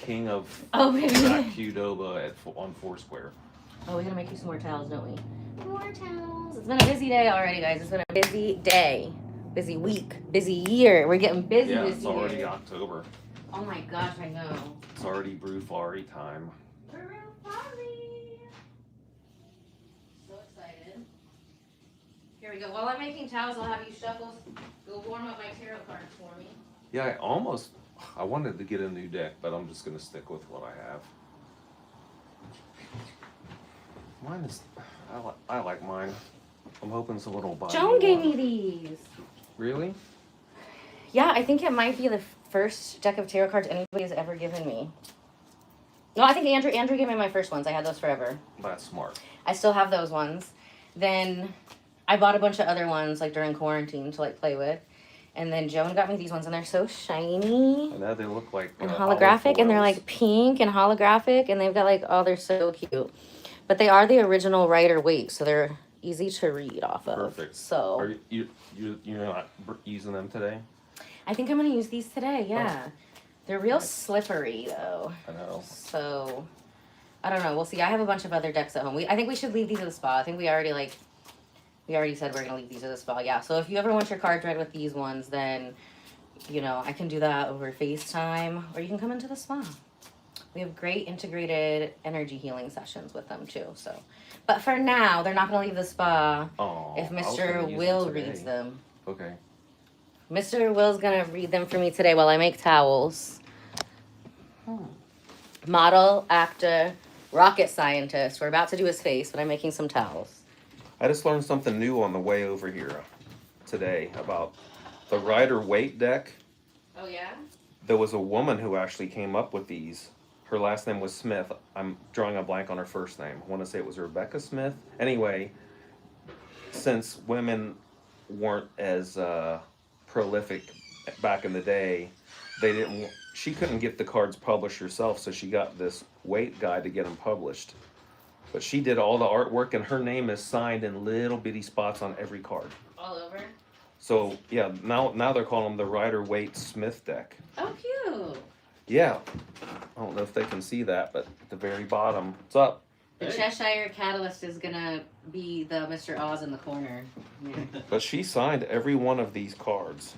king of baby. Qdoba on Foursquare. Oh, we gotta make you some more towels, don't we? More towels. It's been a busy day already, guys. It's been a busy day, busy week, busy year. We're getting busy this year. It's already October. Oh my gosh, I know. It's already Brew Flurry time. Brew Flurry. So excited. Here we go. While I'm making towels, I'll have you shuffle. Go warm up my tarot cards for me. Yeah, I wanted to get a new deck, but I'm just going to stick with what I have. Mine is, I like mine. I'm hoping it's a little body. Joan gave me these. Really? Yeah, I think it might be the first deck of tarot cards anybody has ever given me. No, I think Andrew gave me my first ones. I had those forever. That's smart. I still have those ones. Then I bought a bunch of other ones like during quarantine to like play with. And then Joan got me these ones, and they're so shiny. And now they look like and holographic, and they're like pink and holographic, and they've got like, oh, they're so cute. But they are the original Rider-Waite, so they're easy to read off of. Perfect. So are you're not using them today? I think I'm gonna use these today. Yeah, they're real slippery though. I know. So I don't know. We'll see. I have a bunch of other decks at home. I think we should leave these at the spa. I think we already said we're gonna leave these at the spa. Yeah. So if you ever want your cards read with these ones, then I can do that over FaceTime, or you can come into the spa. We have great integrated energy healing sessions with them too. So, but for now, they're not gonna leave the spa if Mr. Will reads them. Okay. Mr. Will's gonna read them for me today while I make towels. Model, actor, rocket scientist. We're about to do his face, but I'm making some towels. I just learned something new on the way over here today about the Rider-Waite deck. Oh yeah? There was a woman who actually came up with these. Her last name was Smith. I'm drawing a blank on her first name. I want to say it was Rebecca Smith. Anyway, since women weren't as prolific back in the day, she couldn't get the cards published herself, so she got this Waite guy to get them published. But she did all the artwork, and her name is signed in little bitty spots on every card. All over? So, yeah, now they're calling them the Rider-Waite Smith deck. Oh, cute. Yeah. I don't know if they can see that, but at the very bottom, what's up? The Cheshire Catalyst is going to be the Mr. Oz in the corner. Yeah. But she signed every one of these cards.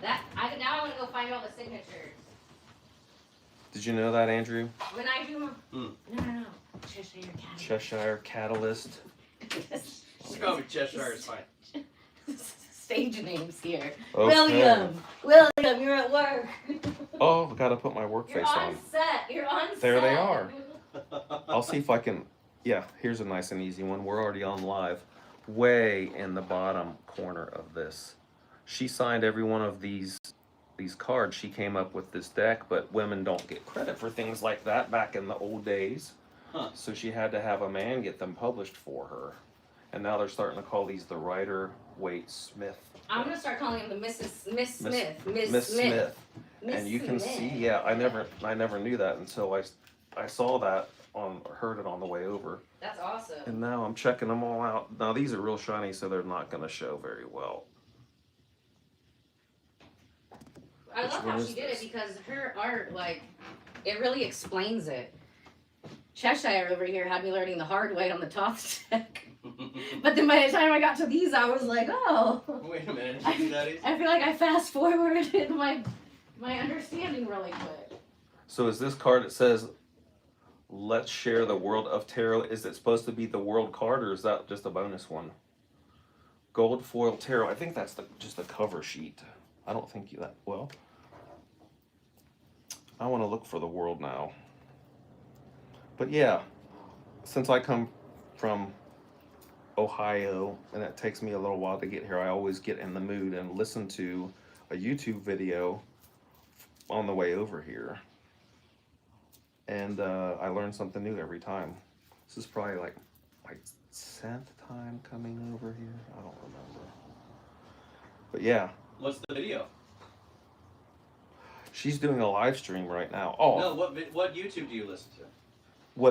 Now I want to go find all the signatures. Did you know that, Andrew? When I do my... No. Cheshire Catalyst. Let's go with Cheshire, is fine. Stage names here. Okay. William, you're at work. Oh, I gotta put my work face on. You're on set. There they are. I'll see if I can. Yeah, here's a nice and easy one. We're already on live. Way in the bottom corner of this. She signed every one of these cards. She came up with this deck, but women don't get credit for things like that back in the old days. Huh. So she had to have a man get them published for her. And now they're starting to call these the Rider-Waite Smith. I'm going to start calling him the Miss Smith. Miss Smith. And you can see, yeah, I never knew that until I saw that heard it on the way over. That's awesome. And now I'm checking them all out. Now these are real shiny, so they're not going to show very well. I love how she did it because her art, it really explains it. Cheshire over here had me learning the hard way on the Toth deck. But then by the time I got to these, I was like, oh. Wait a minute, did you do that easy? I feel like I fast forwarded my understanding really quick. So is this card that says, let's share the world of tarot, is it supposed to be the world card, or is that just a bonus one? Gold foil tarot, I think that's just the cover sheet. I don't think well. I want to look for the world now. But yeah, since I come from Ohio and it takes me a little while to get here, I always get in the mood and listen to a YouTube video on the way over here. And I learn something new every time. This is probably like my 10th time coming over here. I don't remember. But yeah. What's the video? She's doing a live stream right now. Oh. No, what YouTube do you listen to?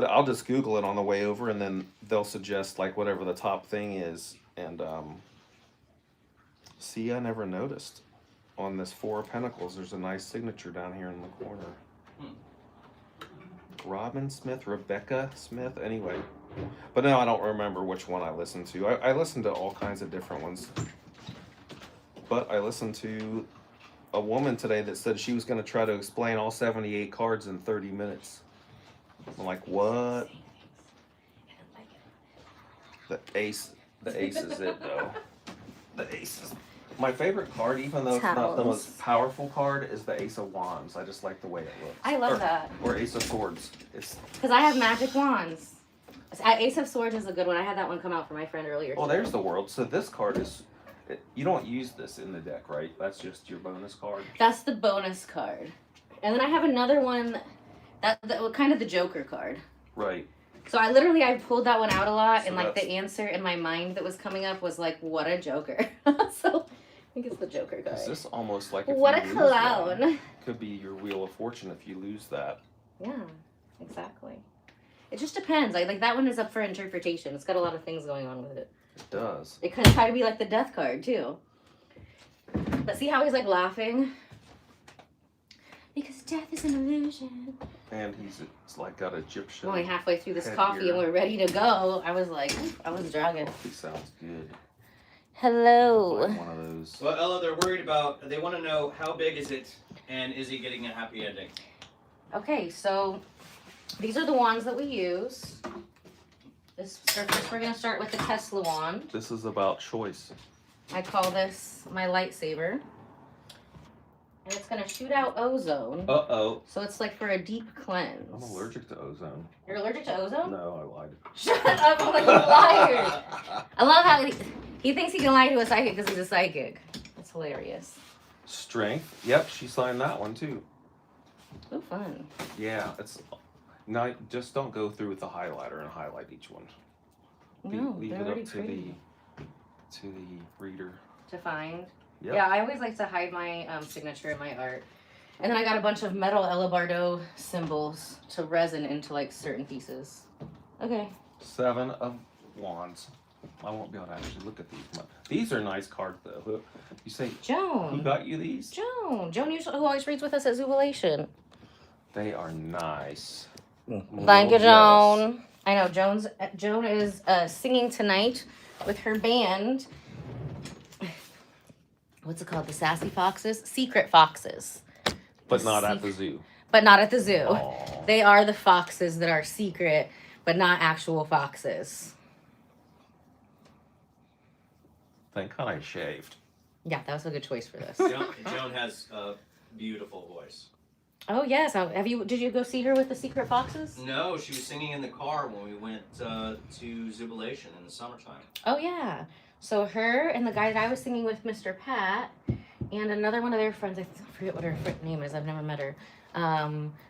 I'll just Google it on the way over, and then they'll suggest like whatever the top thing is. And see, I never noticed on this Four of Pentacles. There's a nice signature down here in the corner. Robin Smith, Rebecca Smith, anyway. But now I don't remember which one I listened to. I listened to all kinds of different ones. But I listened to a woman today that said she was going to try to explain all 78 cards in 30 minutes. I'm like, what? The ace is it, though. The ace is my favorite card, even though it's not the most powerful card, is the Ace of Wands. I just like the way it looks. I love that. Or Ace of Swords. It's because I have magic wands. Ace of Swords is a good one. I had that one come out for my friend earlier. Oh, there's the World. So this card is, you don't use this in the deck, right? That's just your bonus card. That's the bonus card. And then I have another one, that kind of the Joker card. Right. So I pulled that one out a lot, So and like the answer in my mind that was coming up was like, what a Joker. So I think it's the Joker card. Is this almost like if What you a lose clown. one, could be your Wheel of Fortune if you lose that. Yeah, exactly. It just depends. Like that one is up for interpretation. It's got a lot of things going on with it. It does. It could try to be like the Death card too. But see how he's like laughing? Because death is an illusion. And it's like got Egyptian. Only halfway through this headgear. coffee and we're ready to go. I was like, I was dragging. Coffee sounds good. Hello. Like one of those. Well, Ella, they're worried about, they want to know how big is it and is he getting a happy ending? Okay, so these are the wands that we use. First we're going to start with the Tesla wand. This is about choice. I call this my lightsaber. And it's going to shoot out ozone. Uh-oh. So it's like for a deep cleanse. I'm allergic to ozone. You're allergic to ozone? No, I lied. Shut up, I'm like a liar. I love how he thinks he can lie to a psychic because he's a psychic. That's hilarious. Strength. Yep, she signed that one too. Ooh, fun. Yeah, it's not. Just don't go through with the highlighter and highlight each one. No, Leave they're it already up to pretty. the reader. To find. Yep. Yeah, I always like to hide my signature in my art. And then I got a bunch of metal Ella Bardo symbols to resin into like certain pieces. Okay. 7 of Wands. I won't be able to actually look at these. These are nice cards though. You say, who Joan. got you these? Joan. Joan usually, who always reads with us at Zubilation. They are nice. Thank you, Joan. I know Joan is singing tonight with her band. What's it called? The Sassy Foxes? Secret Foxes. But not at the zoo. But not at the zoo. Aww. They are the foxes that are secret, but not actual foxes. Thank God I shaved. Yeah, that was a good choice for this. Joan has a beautiful voice. Oh yes, did you go see her with the secret foxes? No, she was singing in the car when we went to Zubilation in the summertime. Oh yeah. So her and the guy that I was singing with, Mr. Pat, and another one of their friends, I forget what her name is, I've never met her.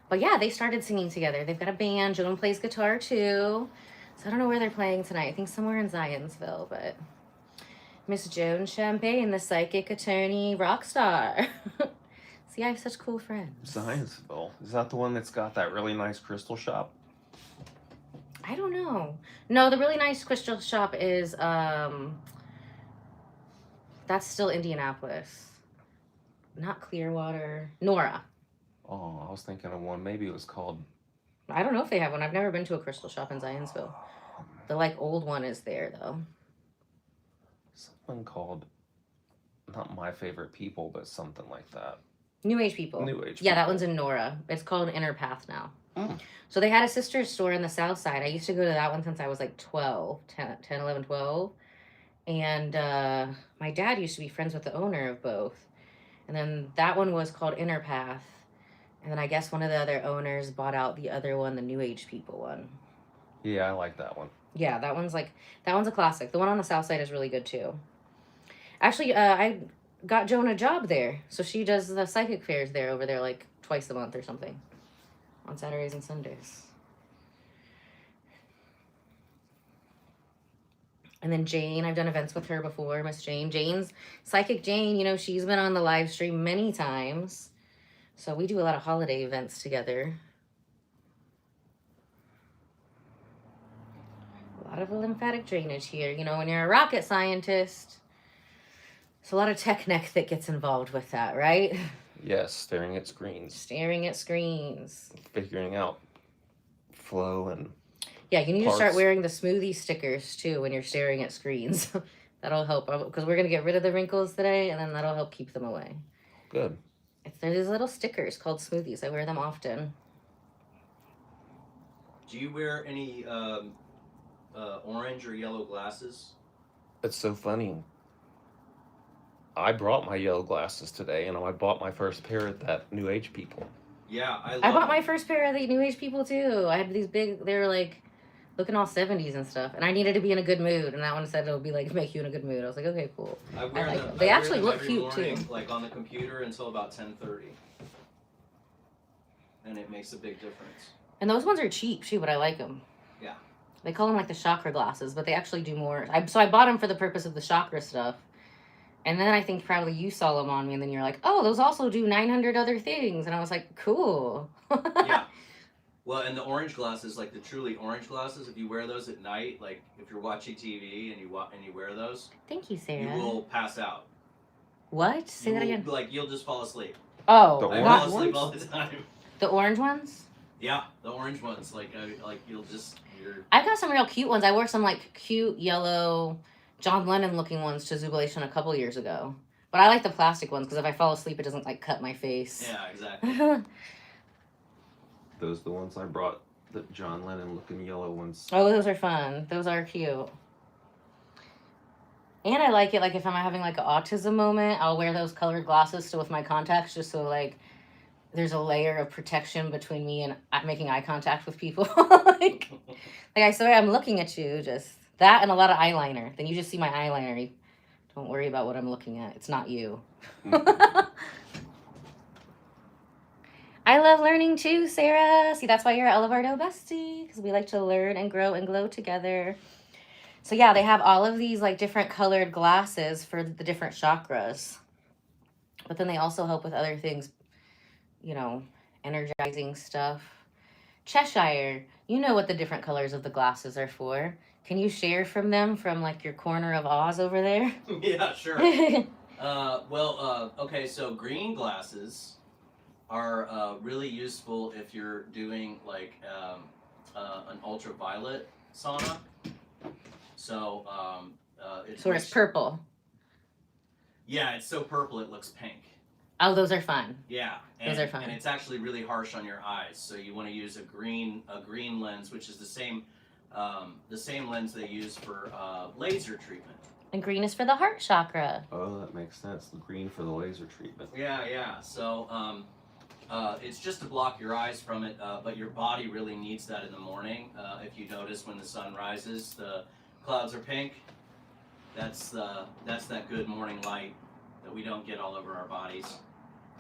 But yeah, they started singing together. They've got a band. Joan plays guitar too. So I don't know where they're playing tonight. I think somewhere in Zionsville, but Miss Joan Champagne, the psychic attorney rock star. See, I have such cool friends. Zionsville. Is that the one that's got that really nice crystal shop? I don't know. No, the really nice crystal shop is, that's still Indianapolis. Not Clearwater. Nora. Oh, I was thinking of one. Maybe it was called... I don't know if they have one. I've never been to a crystal shop in Zionsville. The, like, old one is there, though. Something called... Not My Favorite People, but something like that. New Age People. New Age Yeah, that People. one's in Nora. It's called Inner Path now. Mm. So they had a sister store in the south side. I used to go to that one since I was like 10, 11, 12. And my dad used to be friends with the owner of both. And then that one was called Inner Path. And then I guess one of the other owners bought out the other one, the New Age People one. Yeah, I like that one. Yeah, that one's a classic. The one on the south side is really good too. Actually, I got Joan a job there. So she does the psychic fairs there over there like twice a month or something. On Saturdays and Sundays. And then Jane, I've done events with her before, Miss Jane. Psychic Jane, you know, she's been on the live stream many times. So we do a lot of holiday events together. A lot of lymphatic drainage here. You know, when you're a rocket scientist, it's a lot of tech that gets involved with that, right? Yes, staring at screens. Staring at screens. Figuring out flow and Yeah, you need to start parts. wearing the smoothie stickers too when you're staring at screens. That'll help because we're gonna get rid of the wrinkles today, and then that'll help keep them away. Good. There's these little stickers called smoothies. I wear them often. Do you wear any orange or yellow glasses? It's so funny. I brought my yellow glasses today, and I bought my first pair at that New Age People. Yeah, I bought love my them. first pair of the New Age People too. I had these big. They were like looking all 70s and stuff, and I needed to be in a good mood. And that one said it'll be like make you in a good mood. I was like, okay, cool. I wear like them. them. They I wear actually them look every cute, morning, too. like on the computer until about 10:30, and it makes a big difference. And those ones are cheap too, but I like them. Yeah. They call them like the chakra glasses, but they actually do more. So I bought them for the purpose of the chakra stuff. And then I think probably you saw them on me, and then you're like, oh, those also do 900 other things. And I was like, cool. Yeah. Well, and the orange glasses, like the truly orange glasses, if you wear those at night, like if you're watching TV and you wear those, Thank you, Sarah. you will pass out. What? Say that again. Like you'll just fall asleep. Oh, The I orange fall asleep ones? all the time. The orange ones? Yeah, the orange ones, like you'll just I've got some real cute ones. I wore some like cute yellow John Lennon looking ones to Zubilation a couple years ago. But I like the plastic ones because if I fall asleep, it doesn't like cut my face. Yeah, exactly. Those are the ones I brought, the John Lennon looking yellow ones. Oh, those are fun. Those are cute. And I like it, like, if I'm having, like, an autism moment, I'll wear those colored glasses still with my contacts just so, like, there's a layer of protection between me and making eye contact with people. like I swear I'm looking at you, just that and a lot of eyeliner. Then you just see my eyeliner. You don't worry about what I'm looking at. It's not you. I love learning too, Sarah. See, that's why you're Ella Bardo Bestie, because we like to learn and grow and glow together. So yeah, they have all of these like different colored glasses for the different chakras. But then they also help with other things, you know, energizing stuff. Cheshire, you know what the different colors of the glasses are for. Can you share from them from like your corner of Oz over there? Yeah, sure. Okay, so green glasses are really useful if you're doing like an ultraviolet sauna. So it's purple. Yeah, it's so purple it looks pink. Oh, those are fun. Yeah, those are fun. And it's actually really harsh on your eyes. So you want to use a green lens, which is the same lens they use for laser treatment. And green is for the heart chakra. Oh, that makes sense. The green for the laser treatment. Yeah. So it's just to block your eyes from it, but your body really needs that in the morning. If you notice when the sun rises, the clouds are pink. That's that good morning light that we don't get all over our bodies.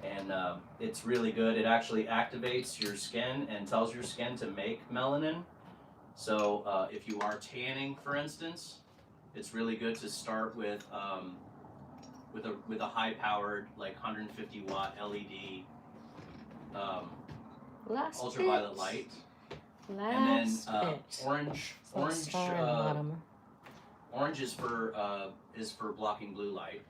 And it's really good. It actually activates your skin and tells your skin to make melanin. So if you are tanning, for instance, it's really good to start with a high-powered, like 150 watt LED ultraviolet light. And then orange is for blocking blue light.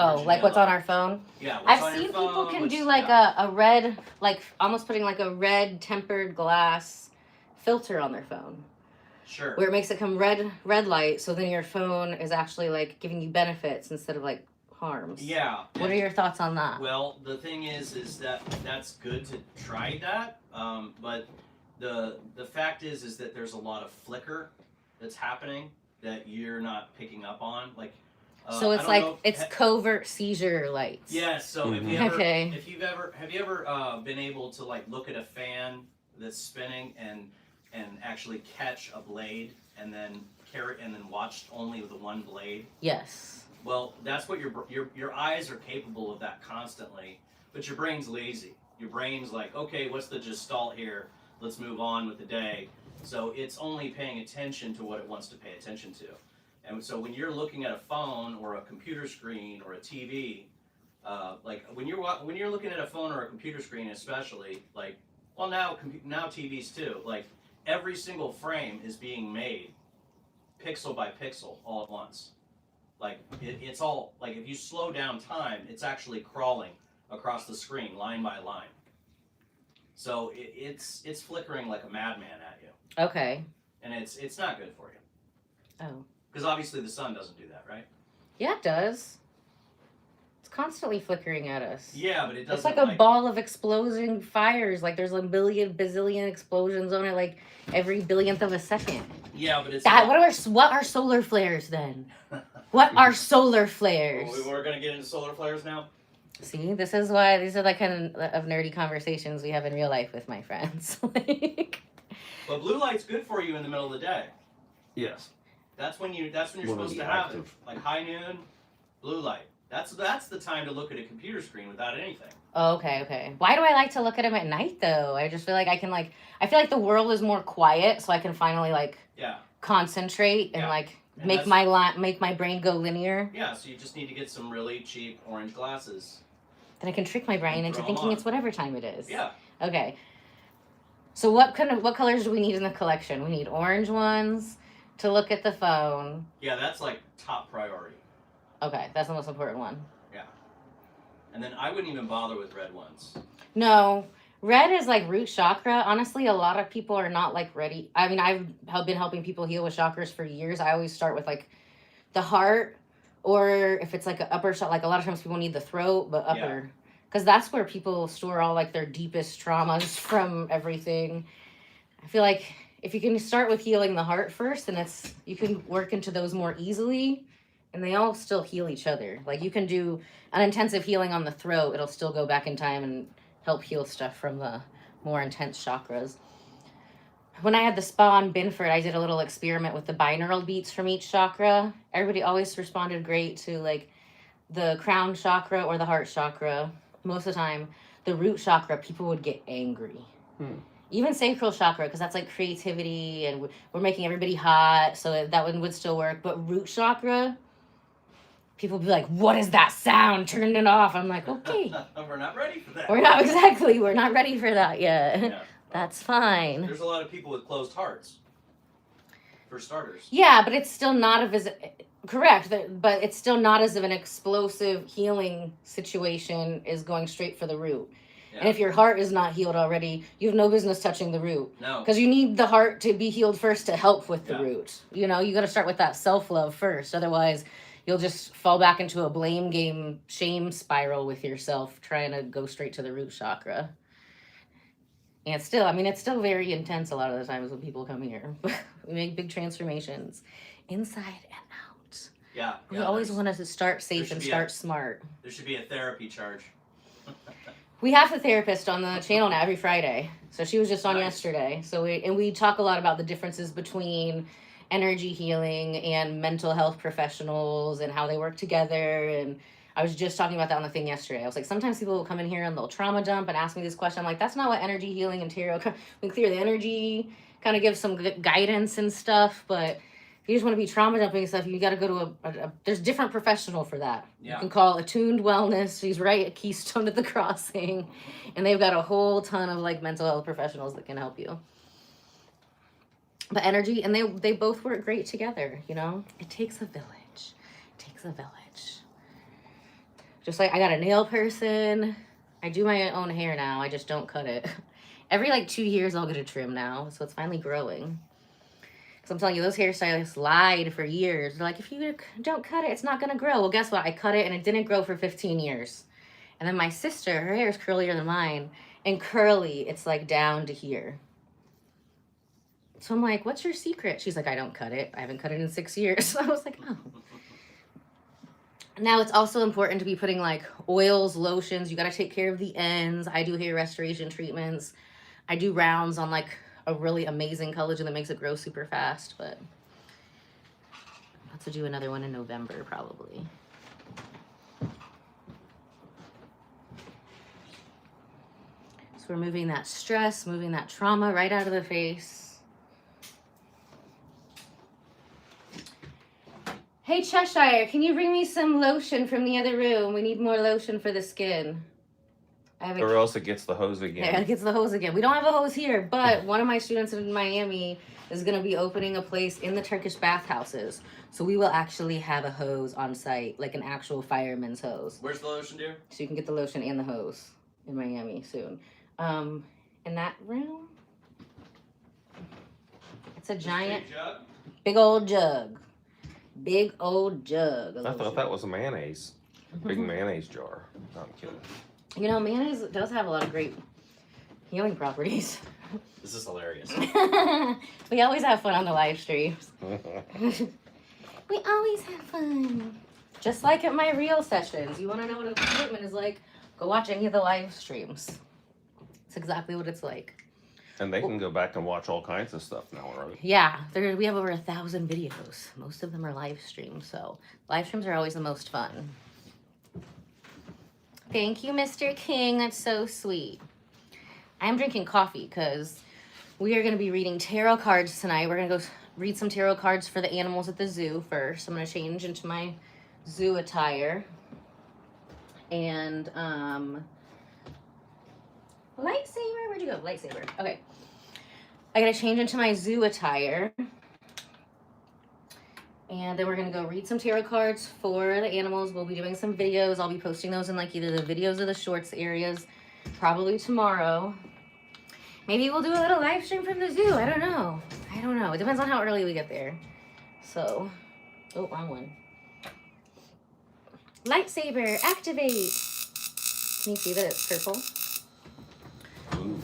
Oh, like what's on our phone? Yeah, I've seen people can do like a red, like almost putting like a red tempered glass filter on their phone. Sure. Where it makes it come red light, so then your phone is actually like giving you benefits instead of like harms. Yeah. What are your thoughts on that? Well, the thing is that that's good to try that, but the fact is that there's a lot of flicker that's happening that you're not picking up on, like. So it's like it's covert seizure lights. Yeah. So Mm-hmm. have you ever been able to like look at a fan that's spinning and actually catch a blade and then watch only the one blade? Yes. Well, that's what your eyes are capable of that constantly, but your brain's lazy. Your brain's like, okay, what's the gestalt here? Let's move on with the day. So it's only paying attention to what it wants to pay attention to. And so when you're looking at a phone or a computer screen or a TV, like when you're looking at a phone or a computer screen, especially, like, well, now TVs too, like every single frame is being made pixel by pixel all at once. Like it's all like if you slow down time, it's actually crawling across the screen line by line. So it's flickering like a madman at you, Okay. and it's not good for you. Oh. Because obviously the sun doesn't do that, right? Yeah, it does. It's constantly flickering at us. Yeah, but it doesn't. It's like a ball of exploding fires. Like there's a bazillion explosions on it, like every billionth of a second. Yeah, but it's What are solar flares then? What are solar flares? Oh, we're gonna get into solar flares now. See, this is why these are the kind of nerdy conversations we have in real life with my friends. Like, But blue light's good for you in the middle of the day. Yes. That's when you're Wanna supposed be to have active. it. Like high noon, blue light. That's the time to look at a computer screen without anything. oh, okay. Why do I like to look at them at night though? I just feel like I feel like the world is more quiet, so I can finally Yeah. concentrate and Yeah. And make my brain go linear. Yeah, so you just need to get some really cheap orange glasses. Then I can trick my brain into Throw 'em thinking on. it's whatever time it is. Yeah. Okay. So what colors do we need in the collection? We need orange ones to look at the phone. Yeah, that's like top priority. Okay, that's the most important one. And then I wouldn't even bother with red ones. No, red is like root chakra. Honestly, a lot of people are not like ready. I mean, I've been helping people heal with chakras for years. I always start with like the heart, or if it's like an upper chakra, like a lot of times people need the throat, but upper. Because that's where people store all like their deepest traumas from everything. I feel like if you can start with healing the heart first, then you can work into those more easily, and they all still heal each other. Like you can do an intensive healing on the throat, it'll still go back in time and help heal stuff from the more intense chakras. When I had the spa in Binford, I did a little experiment with the binaural beats from each chakra. Everybody always responded great to like the crown chakra or the heart chakra. Most of the time, the root chakra, people would get angry. Even sacral chakra, because that's like creativity and we're making everybody hot, so that one would still work. But root chakra, people would be like, what is that sound? Turn it off. I'm like, okay. We're not ready for that. We're not ready for that yet. Yeah. That's fine. There's a lot of people with closed hearts, for starters. Yeah, but it's still not correct, but it's still not as if an explosive healing situation is going straight for the root. Yeah. And if your heart is not healed already, you have no business touching the root. No. Because you need the heart to be healed first to help with the Yeah. root. You know, you got to start with that self-love first. Otherwise, you'll just fall back into a blame game, shame spiral with yourself, trying to go straight to the root chakra. And it's still very intense a lot of the times when people come here. We make big transformations inside and out. Yeah. We always want to start safe should and be start smart. There should be a therapy charge. We have the therapist on the channel now every Friday. So she was just on Nice. yesterday. So we talk a lot about the differences between energy healing and mental health professionals and how they work together. And I was just talking about that on the thing yesterday. I was like, sometimes people will come in here and they'll trauma dump and ask me this question. I'm like, that's not what energy healing and tarot. We clear the energy, kind of give some guidance and stuff. But if you just want to be trauma dumping and stuff, you got to go to there's different professional for that. Yeah. You can call Attuned Wellness. She's right at Keystone at the Crossing. And they've got a whole ton of like mental health professionals that can help you. But energy, and they both work great together, you know? It takes a village. Just like I got a nail person. I do my own hair now. I just don't cut it. Every like 2 years I'll get a trim now. So it's finally growing. Because I'm telling you, those hairstylists lied for years. They're like, if you don't cut it, it's not going to grow. Well, guess what? I cut it and it didn't grow for 15 years. And then my sister, her hair is curlier than mine. And curly, it's like down to here. So I'm like, what's your secret? She's like, I don't cut it. I haven't cut it in 6 years. So I was like, oh. Now it's also important to be putting like oils, lotions. You got to take care of the ends. I do hair restoration treatments. I do rounds on like a really amazing collagen that makes it grow super fast. But I'll have to do another one in November probably. So we're moving that stress, moving that trauma right out of the face. Hey, Cheshire, can you bring me some lotion from the other room? We need more lotion for the skin. Or else it gets the hose Yeah, again. it gets the hose again. We don't have a hose here, but one of my students in Miami is going to be opening a place in the Turkish bathhouses. So we will actually have a hose on site, like an actual fireman's hose. Where's the lotion, dear? So you can get the lotion and the hose in Miami soon. And in that room. It's a giant, Big jug? big old jug. Big old jug. I thought that was a mayonnaise. Big mayonnaise jar. No, I'm kidding. You know, mayonnaise does have a lot of great healing properties. This is hilarious. We always have fun on the live streams. We always have fun. Just like at my real sessions. You want to know what a commitment is like? Go watch any of the live streams. It's exactly what it's like. And they can go back and watch all kinds of stuff now, right? Yeah, we have over 1,000 videos. Most of them are live streams, so live streams are always the most fun. Thank you, Mr. King. That's so sweet. I'm drinking coffee because we are going to be reading tarot cards tonight. We're going to go read some tarot cards for the animals at the zoo first. I'm going to change into my zoo attire. And, lightsaber? Where'd you go? Lightsaber. Okay. I got to change into my zoo attire. And then we're going to go read some tarot cards for the animals. We'll be doing some videos. I'll be posting those in like either the videos or the shorts areas probably tomorrow. Maybe we'll do a little live stream from the zoo. I don't know. It depends on how early we get there. So, oh, wrong one. Lightsaber, activate. Can you see that it's purple? Ooh.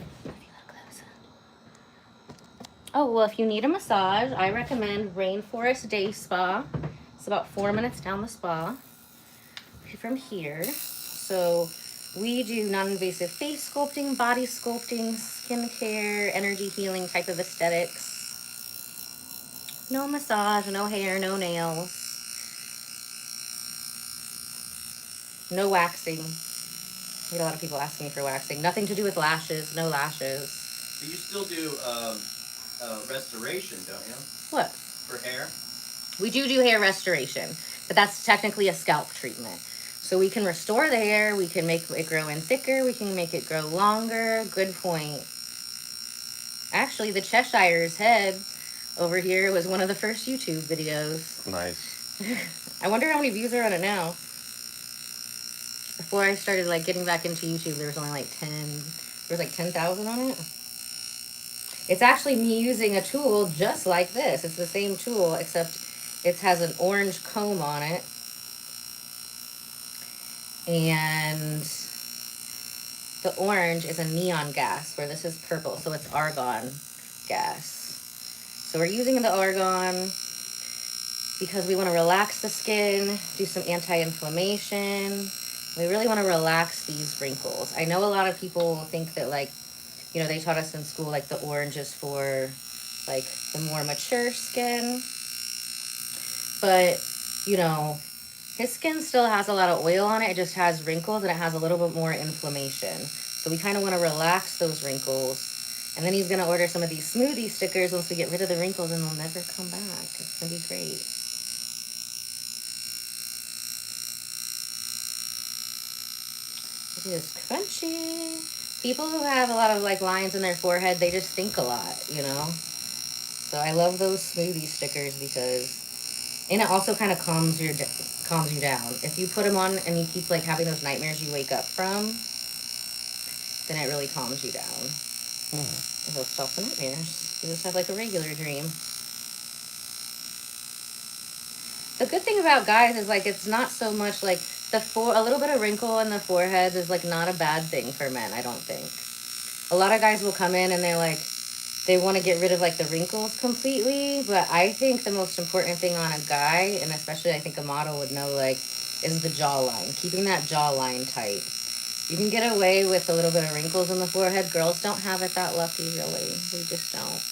Oh, well, if you need a massage, I recommend Rainforest Day Spa. It's about 4 minutes down the spa from here. So we do non-invasive face sculpting, body sculpting, skincare, energy healing type of aesthetics. No massage, no hair, no nails. No waxing. I get a lot of people asking me for waxing. Nothing to do with lashes, no lashes. So you still do restoration, don't you? What? For hair? We do hair restoration, but that's technically a scalp treatment. So we can restore the hair, we can make it grow in thicker, we can make it grow longer. Good point. Actually, the Cheshire's head over here was one of the first YouTube videos. Nice. I wonder how many views are on it now. Before I started like getting back into YouTube, there was only like 10,000 on it. It's actually me using a tool just like this. It's the same tool, except it has an orange comb on it. And the orange is a neon gas, where this is purple, so it's argon gas. So we're using the argon because we want to relax the skin, do some anti-inflammation. We really want to relax these wrinkles. I know a lot of people think that, like, you know, they taught us in school, like, the orange is for, like, the more mature skin. But, you know, his skin still has a lot of oil on it. It just has wrinkles and it has a little bit more inflammation. So we kind of want to relax those wrinkles. And then he's going to order some of these smoothie stickers once we get rid of the wrinkles, and they'll never come back. It's going to be great. It is crunchy. People who have a lot of like lines in their forehead, they just think a lot, you know? So I love those smoothie stickers because, and it also kind of calms you down. If you put them on and you keep like having those nightmares you wake up from, then it really calms you down. It'll stop the nightmares. You just have like a regular dream. The good thing about guys is like it's not so much like a little bit of wrinkle in the forehead is like not a bad thing for men, I don't think. A lot of guys will come in and they're like, they want to get rid of like the wrinkles completely, but I think the most important thing on a guy, and especially I think a model would know, like, is the jawline. Keeping that jawline tight. You can get away with a little bit of wrinkles in the forehead. Girls don't have it that lucky, really. We just don't.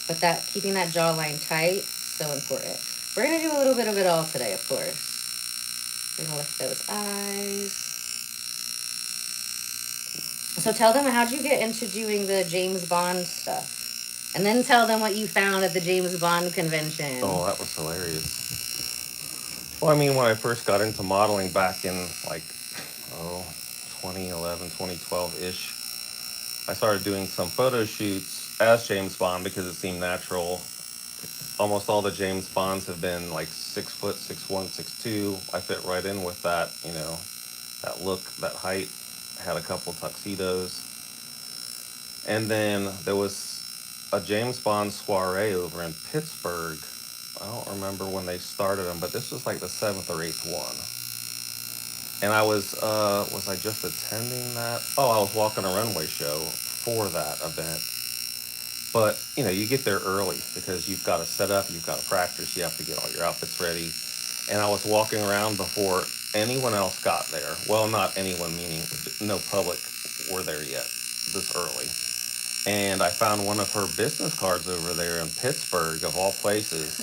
But keeping that jawline tight, so important. We're going to do a little bit of it all today, of course. We're going to lift those eyes. So tell them, how'd you get into doing the James Bond stuff? And then tell them what you found at the James Bond convention. Oh, that was hilarious. Well, I mean, when I first got into modeling back in, like, 2011, 2012-ish, I started doing some photo shoots as James Bond because it seemed natural. Almost all the James Bonds have been like 6 foot, 6'1", 6'2". I fit right in with that, you know, that look, that height. had a couple tuxedos. And then there was a James Bond soiree over in Pittsburgh. I don't remember when they started them, but this was like the 7th or 8th one. And I was I just attending that? Oh, I was walking a runway show for that event. But, you know, you get there early because you've got to set up, you've got to practice, you have to get all your outfits ready. And I was walking around before anyone else got there. Well, not anyone, meaning no public were there yet this early. And I found one of her business cards over there in Pittsburgh, of all places.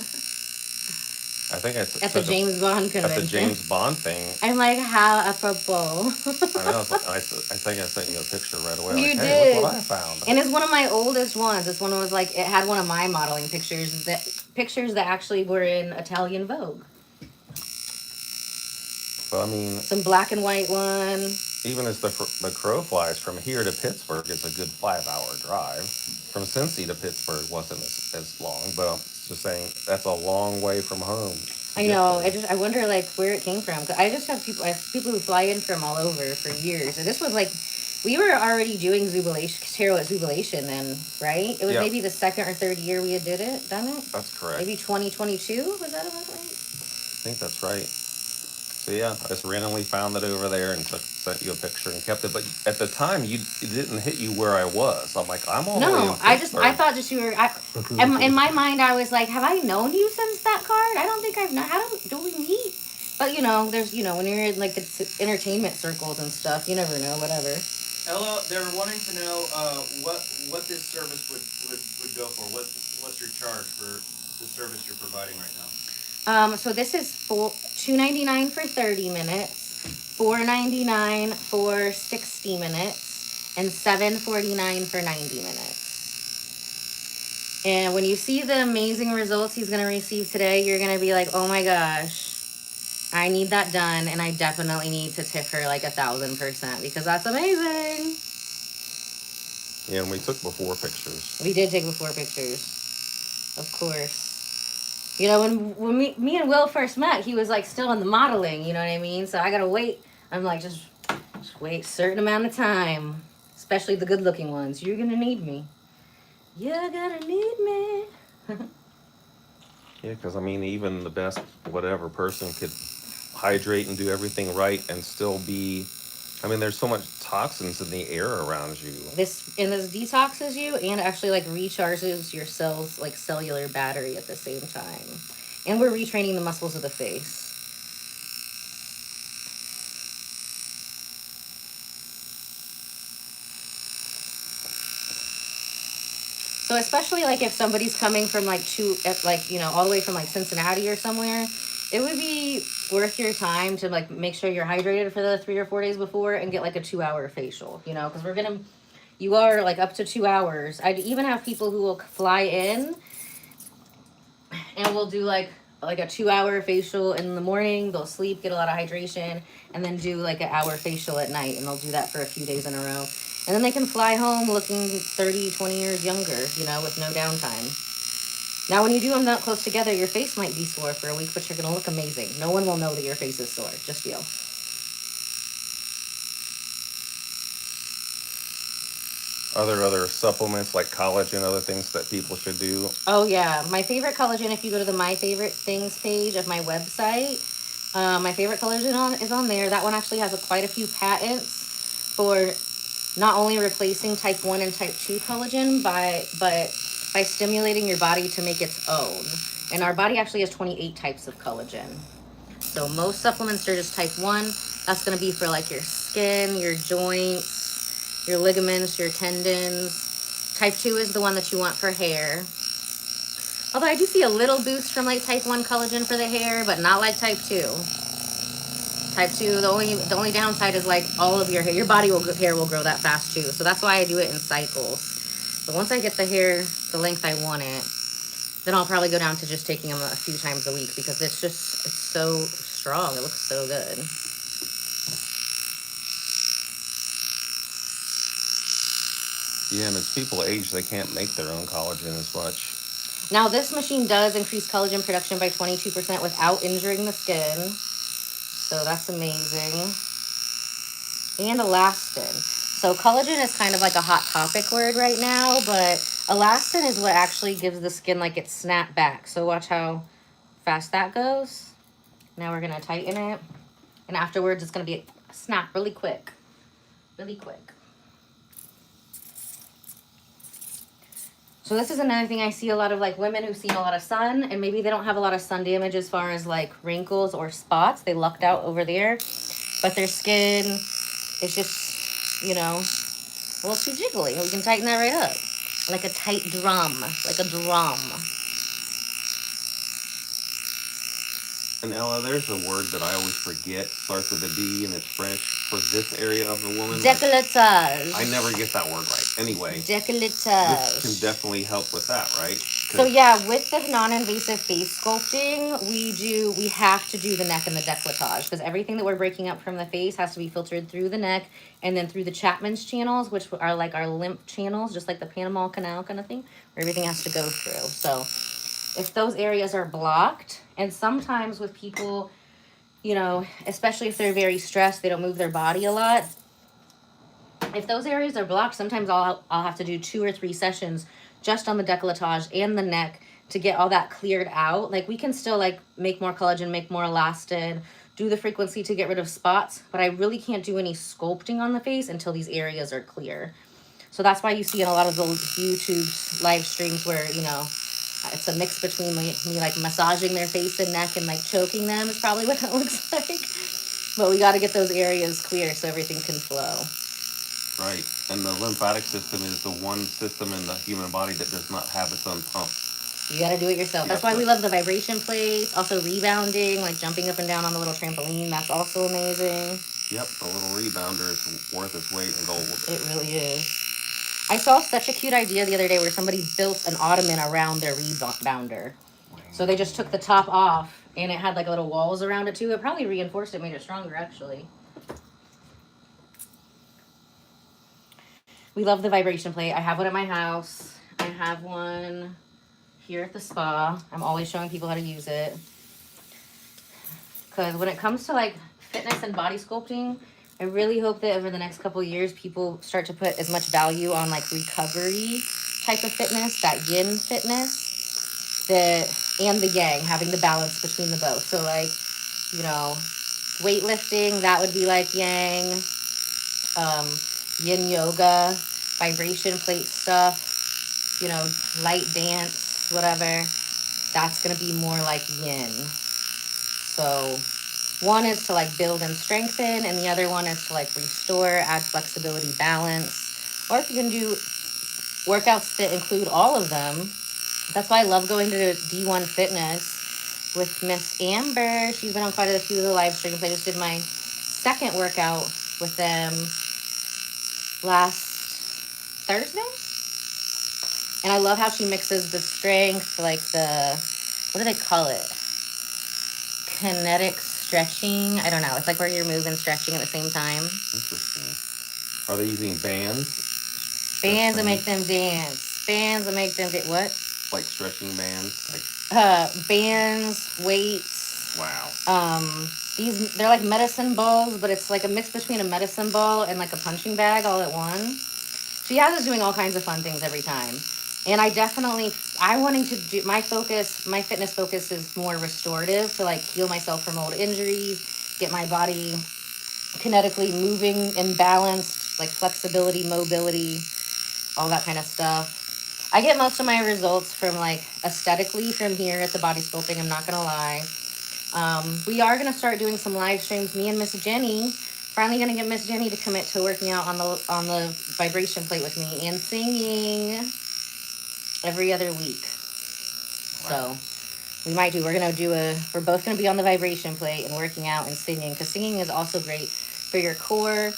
I think it's At the James Bond convention. At the James Bond thing. I'm like, how apropos. I know. I think I sent you a picture right away. You like, did. Hey, look what I found. And it's one of my oldest ones. This one was like, it had one of my modeling pictures that actually were in Italian Vogue. But I mean, some black and white one. Even as the crow flies, from here to Pittsburgh is a good 5-hour drive. From Cincy to Pittsburgh wasn't as long, but I'm just saying that's a long way from home. I know. I wonder like where it came from. 'Cause I have people who fly in from all over for years. And this was like, we were already doing tarot at Zubilation then, right? It was maybe the 2nd or 3rd year we had done it. That's correct. Maybe 2022, was that about right? I think that's right. So yeah, I just randomly found it over there and sent you a picture and kept it. But at the time, it didn't hit you where I was. I'm like, I'm all the way in Pittsburgh. I thought just you were. In my mind, I was like, have I known you since that card? I don't think I've known. Do we meet? But you know, there's when you're in like the entertainment circles and stuff, you never know. Whatever. Ella, they're wanting to know what this service would go for. What's your charge for the service you're providing right now? So this is $2.99 for 30 minutes, $4.99 for 60 minutes, and $7.49 for 90 minutes. And when you see the amazing results he's going to receive today, you're going to be like, oh my gosh, I need that done, and I definitely need to tip her like 1,000% because that's amazing. Yeah, and we took before pictures. We did take before pictures, of course. You know, when me and Will first met, he was like still in the modeling, you know what I mean? So I gotta wait. I'm like, just wait a certain amount of time, especially the good looking ones. You're gonna need me. You're gonna need me. Yeah, because I mean, even the best whatever person could hydrate and do everything right and still be. I mean, there's so much toxins in the air around you. This detoxes you and actually like recharges your cells, like cellular battery at the same time. And we're retraining the muscles of the face. So especially like if somebody's coming from like all the way from like Cincinnati or somewhere, it would be worth your time to like make sure you're hydrated for the 3 or 4 days before and get like a 2-hour facial, because you are like up to 2 hours. I'd even have people who will fly in and we'll do like a 2-hour facial in the morning. They'll sleep, get a lot of hydration, and then do like an hour facial at night. And they'll do that for a few days in a row. And then they can fly home looking 30, 20 years younger, with no downtime. Now, when you do them that close together, your face might be sore for a week, but you're going to look amazing. No one will know that your face is sore. Just you. Are there other supplements like collagen, other things that people should do? Oh, yeah. My favorite collagen, if you go to the My Favorite Things page of my website, my favorite collagen is on there. That one actually has quite a few patents for not only replacing type 1 and type 2 collagen, but by stimulating your body to make its own. And our body actually has 28 types of collagen. So most supplements are just type 1. That's going to be for like your skin, your joints, your ligaments, your tendons. Type 2 is the one that you want for hair. Although I do see a little boost from like type 1 collagen for the hair, but not like type 2. Type 2, the only downside is like all of your hair. Your hair will grow that fast too. So that's why I do it in cycles. But once I get the hair the length I want it, then I'll probably go down to just taking them a few times a week because it's so strong. It looks so good. Yeah, and as people age, they can't make their own collagen as much. Now, this machine does increase collagen production by 22% without injuring the skin. So that's amazing. and elastin. So collagen is kind of like a hot topic word right now, but elastin is what actually gives the skin like its snap back. So watch how fast that goes. Now we're gonna tighten it, and afterwards it's gonna be a snap really quick, really quick. So this is another thing I see a lot of, like, women who've seen a lot of sun, and maybe they don't have a lot of sun damage as far as like wrinkles or spots. They lucked out over there, but their skin is just, you know, a little too jiggly. We can tighten that right up, like a tight drum, like a drum. And Ella, there's a word that I always forget. Starts with a D and it's French for this area of the woman. Décolletage. I never get that word right. Anyway, Décolletage. this can definitely help with that, right? So yeah, with the non-invasive face sculpting, we have to do the neck and the décolletage, because everything that we're breaking up from the face has to be filtered through the neck and then through the Chapman's channels, which are like our lymph channels, just like the Panama Canal kind of thing, where everything has to go through. So if those areas are blocked, and sometimes with people, you know, especially if they're very stressed, they don't move their body a lot. If those areas are blocked, sometimes I'll have to do 2 or 3 sessions just on the décolletage and the neck to get all that cleared out. Like, we can still like make more collagen, make more elastin, do the frequency to get rid of spots, but I really can't do any sculpting on the face until these areas are clear. So that's why you see in a lot of those YouTube live streams where, you know, it's a mix between me like massaging their face and neck and like choking them is probably what it looks like. But we got to get those areas clear so everything can flow. Right. And the lymphatic system is the one system in the human body that does not have its own pump. You got to do it yourself. That's why we love the vibration plates. Also rebounding, like jumping up and down on the little trampoline. That's also amazing. Yep, the little rebounder is worth its weight in gold. It really is. I saw such a cute idea the other day where somebody built an ottoman around their rebounder. So they just took the top off, and it had like little walls around it too. It probably reinforced it, made it stronger actually. We love the vibration plate. I have one at my house. I have one here at the spa. I'm always showing people how to use it. Because when it comes to like fitness and body sculpting, I really hope that over the next couple of years, people start to put as much value on like recovery type of fitness, that yin fitness, and the yang, having the balance between the both. So like, you know, weightlifting, that would be like yang, yin yoga, vibration plate stuff, you know, light dance, whatever. That's going to be more like yin. So one is to like build and strengthen, and the other one is to like restore, add flexibility, balance. Or if you can do workouts that include all of them. That's why I love going to D1 Fitness with Miss Amber. She's been on quite a few of the live streams. I just did my second workout with them last Thursday. And I love how she mixes the strength, like the, what do they call it? Kinetic stretching. I don't know. It's like where you're moving, stretching at the same time. Interesting. Are they using bands? Bands that make them dance. Bands that make them what? Like stretching bands? Bands, weights. Wow. They're like medicine balls, but it's like a mix between a medicine ball and like a punching bag all at once. She has us doing all kinds of fun things every time. And wanting to do, my fitness focus is more restorative, to like heal myself from old injuries, get my body kinetically moving and balanced, like flexibility, mobility, all that kind of stuff. I get most of my results from like aesthetically from here at the Body Sculpting, I'm not gonna lie. We are gonna start doing some live streams. Me and Miss Jenny, finally gonna get Miss Jenny to commit to working out on the vibration plate with me and singing every other week. Wow. So we might do, we're both going to be on the vibration plate and working out and singing, because singing is also great for your core.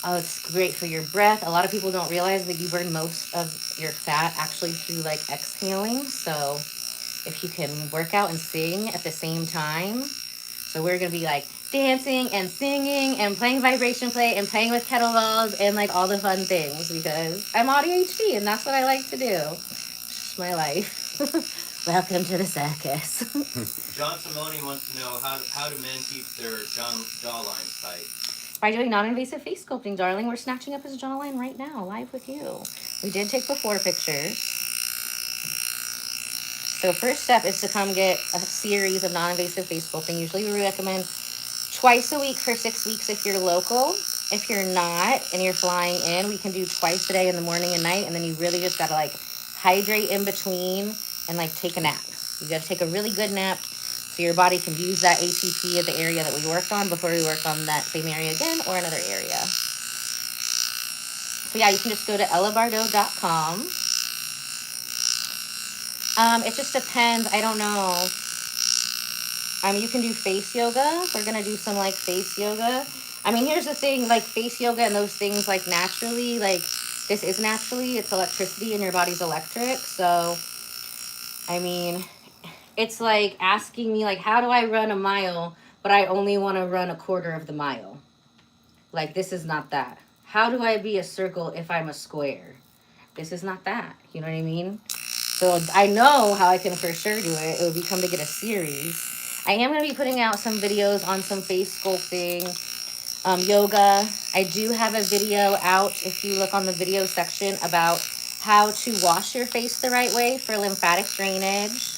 It's great for your breath. A lot of people don't realize that you burn most of your fat actually through like exhaling. So if you can work out and sing at the same time. So we're going to be like dancing and singing and playing vibration plate and playing with kettlebells and like all the fun things, because I'm ADHD and that's what I like to do. It's my life. Welcome to the circus. John Simone wants to know, how do men keep their jawlines tight? by doing non-invasive face sculpting, darling. We're snatching up his jawline right now, live with you. We did take before pictures. So first step is to come get a series of non-invasive face sculpting. Usually we recommend twice a week for 6 weeks if you're local. If you're not and you're flying in, we can do twice a day in the morning and night, and then you really just gotta like hydrate in between and like take a nap. You gotta take a really good nap so your body can use that ATP at the area that we worked on before we work on that same area again or another area. So yeah, you can just go to ellabardo.com. It just depends. I don't know. You can do face yoga. We're gonna do some like face yoga. I mean, here's the thing, like face yoga and those things, like naturally, like this is naturally, it's electricity and your body's electric. So, I mean, it's like asking me like, how do I run a mile, but I only want to run a quarter of the mile? Like, this is not that. How do I be a circle if I'm a square? This is not that. You know what I mean? So I know how I can for sure do it. It would be come to get a series. I am going to be putting out some videos on some face sculpting, yoga. I do have a video out, if you look on the video section, about how to wash your face the right way for lymphatic drainage.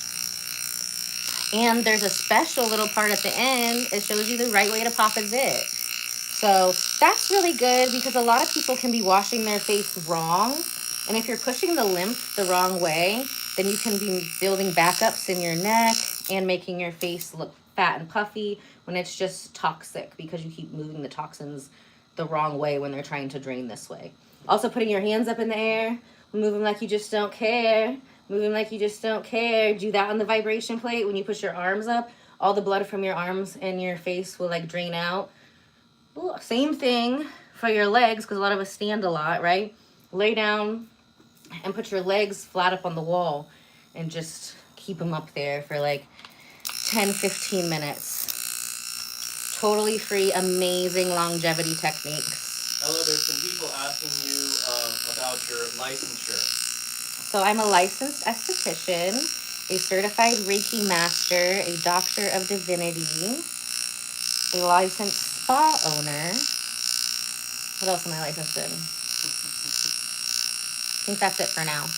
And there's a special little part at the end. It shows you the right way to pop a zit. So that's really good because a lot of people can be washing their face wrong. And if you're pushing the lymph the wrong way, then you can be building backups in your neck and making your face look fat and puffy when it's just toxic because you keep moving the toxins the wrong way when they're trying to drain this way. Also putting your hands up in the air, move them like you just don't care, move them like you just don't care. Do that on the vibration plate. When you push your arms up, all the blood from your arms and your face will like drain out. Ooh, same thing for your legs because a lot of us stand a lot, right? Lay down and put your legs flat up on the wall and just keep them up there for like 10-15 minutes. Totally free, amazing longevity techniques. Ella, there's some people asking you about your licensure. So I'm a licensed esthetician, a certified Reiki master, a doctor of divinity, a licensed spa owner. What else am I licensed in? I think that's it for now.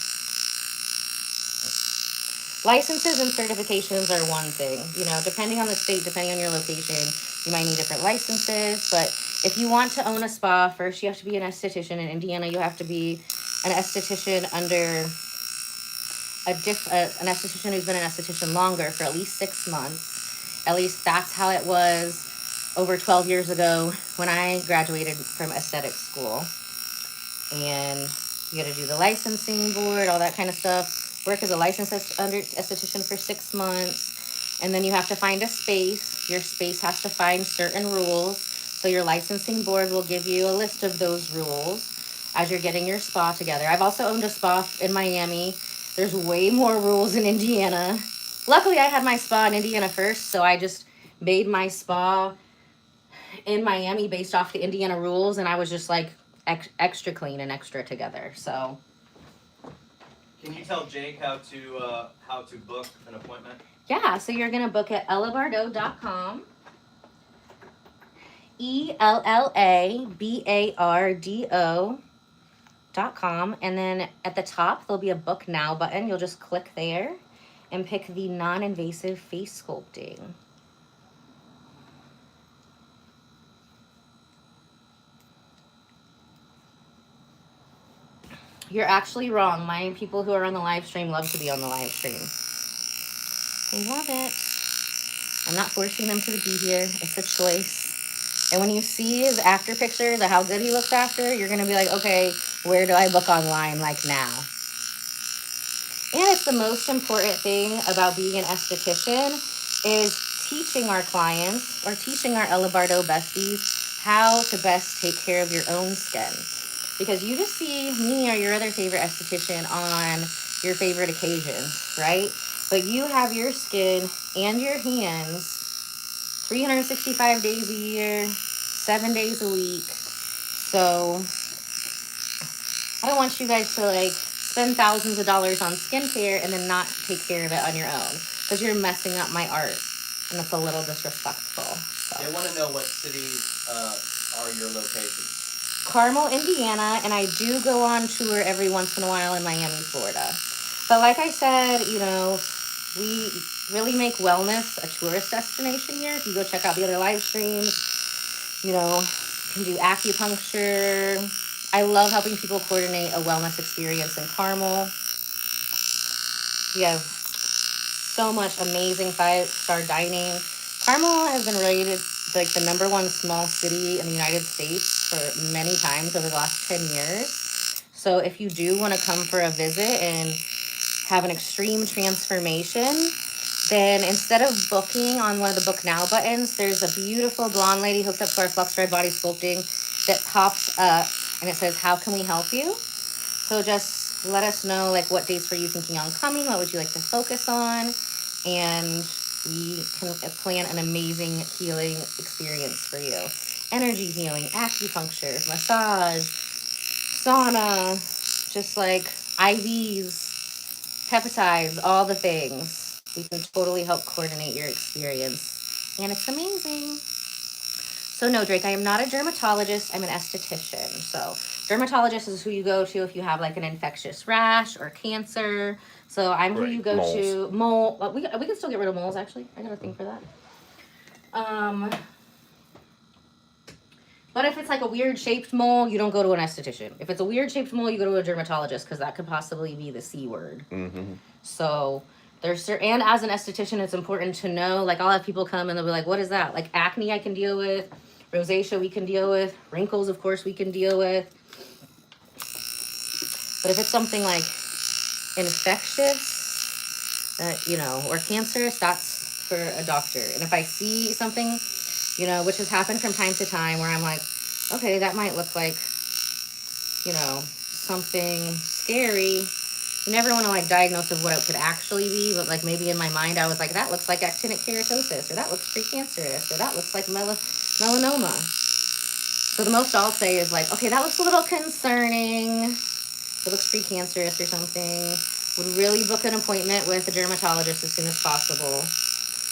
Licenses and certifications are one thing. You know, depending on the state, depending on your location, you might need different licenses. But if you want to own a spa, first you have to be an esthetician. In Indiana, you have to be an esthetician under an esthetician who's been an esthetician longer for at least 6 months. At least that's how it was over 12 years ago when I graduated from aesthetic school. And you got to do the licensing board, all that kind of stuff. Work as a licensed esthetician for 6 months. And then you have to find a space. Your space has to find certain rules. So your licensing board will give you a list of those rules as you're getting your spa together. I've also owned a spa in Miami. There's way more rules in Indiana. Luckily, I had my spa in Indiana first, so I just made my spa in Miami based off the Indiana rules, and I was just like extra clean and extra together. So Can you tell Jake how to book an appointment? yeah, so you're gonna book at ellabardo.com, ELLABARDO.com, and then at the top there'll be a book now button. You'll just click there and pick the non-invasive face sculpting. You're actually wrong. My people who are on the live stream love to be on the live stream. They love it. I'm not forcing them to be here. It's a choice. And when you see his after pictures of how good he looks after, you're going to be like, okay, where do I book online like now? And it's the most important thing about being an esthetician is teaching our clients or teaching our Ella Bardo besties how to best take care of your own skin. Because you just see me or your other favorite esthetician on your favorite occasions, right? But you have your skin and your hands 365 days a year, 7 days a week. So I don't want you guys to like spend thousands of dollars on skincare and then not take care of it on your own, because you're messing up my art and it's a little disrespectful. So. They want to know what cities are your locations? Carmel, Indiana, and I do go on tour every once in a while in Miami, Florida. But like I said, you know, we really make wellness a tourist destination here. If you go check out the other live streams, you know, you can do acupuncture. I love helping people coordinate a wellness experience in Carmel. We have so much amazing 5-star dining. Carmel has been rated like the #1 small city in the United States for many times over the last 10 years. So if you do want to come for a visit and have an extreme transformation, then instead of booking on one of the book now buttons, there's a beautiful blonde lady hooked up to our Flux Red Body Sculpting that pops up and it says, how can we help you? So just let us know, like, what dates were you thinking on coming? What would you like to focus on? And we can plan an amazing healing experience for you. Energy healing, acupuncture, massage, sauna, just like IVs, peptides, all the things. We can totally help coordinate your experience. And it's amazing. So no, Drake, I am not a dermatologist. I'm an esthetician. So dermatologist is who you go to if you have like an infectious rash or cancer. So I'm who you go Moles. to. Mole. We can still get rid of moles, actually. I got a thing for that. But if it's like a weird shaped mole, you don't go to an esthetician. If it's a weird shaped mole, you go to a dermatologist because that could possibly be the C word. Mm-hmm. So there's and as an esthetician, it's important to know. Like I'll have people come and they'll be like, "What is that?" Like acne, I can deal with. Rosacea, we can deal with. Wrinkles, of course, we can deal with. But if it's something like infectious, you know, or cancerous, that's for a doctor. And if I see something, you know, which has happened from time to time where I'm like, okay, that might look like, you know, something scary. You never want to like diagnose of what it could actually be, but like maybe in my mind I was like, that looks like actinic keratosis, or that looks precancerous, or that looks like melanoma. So the most I'll say is like, okay, that looks a little concerning. It looks precancerous or something. Would really book an appointment with a dermatologist as soon as possible.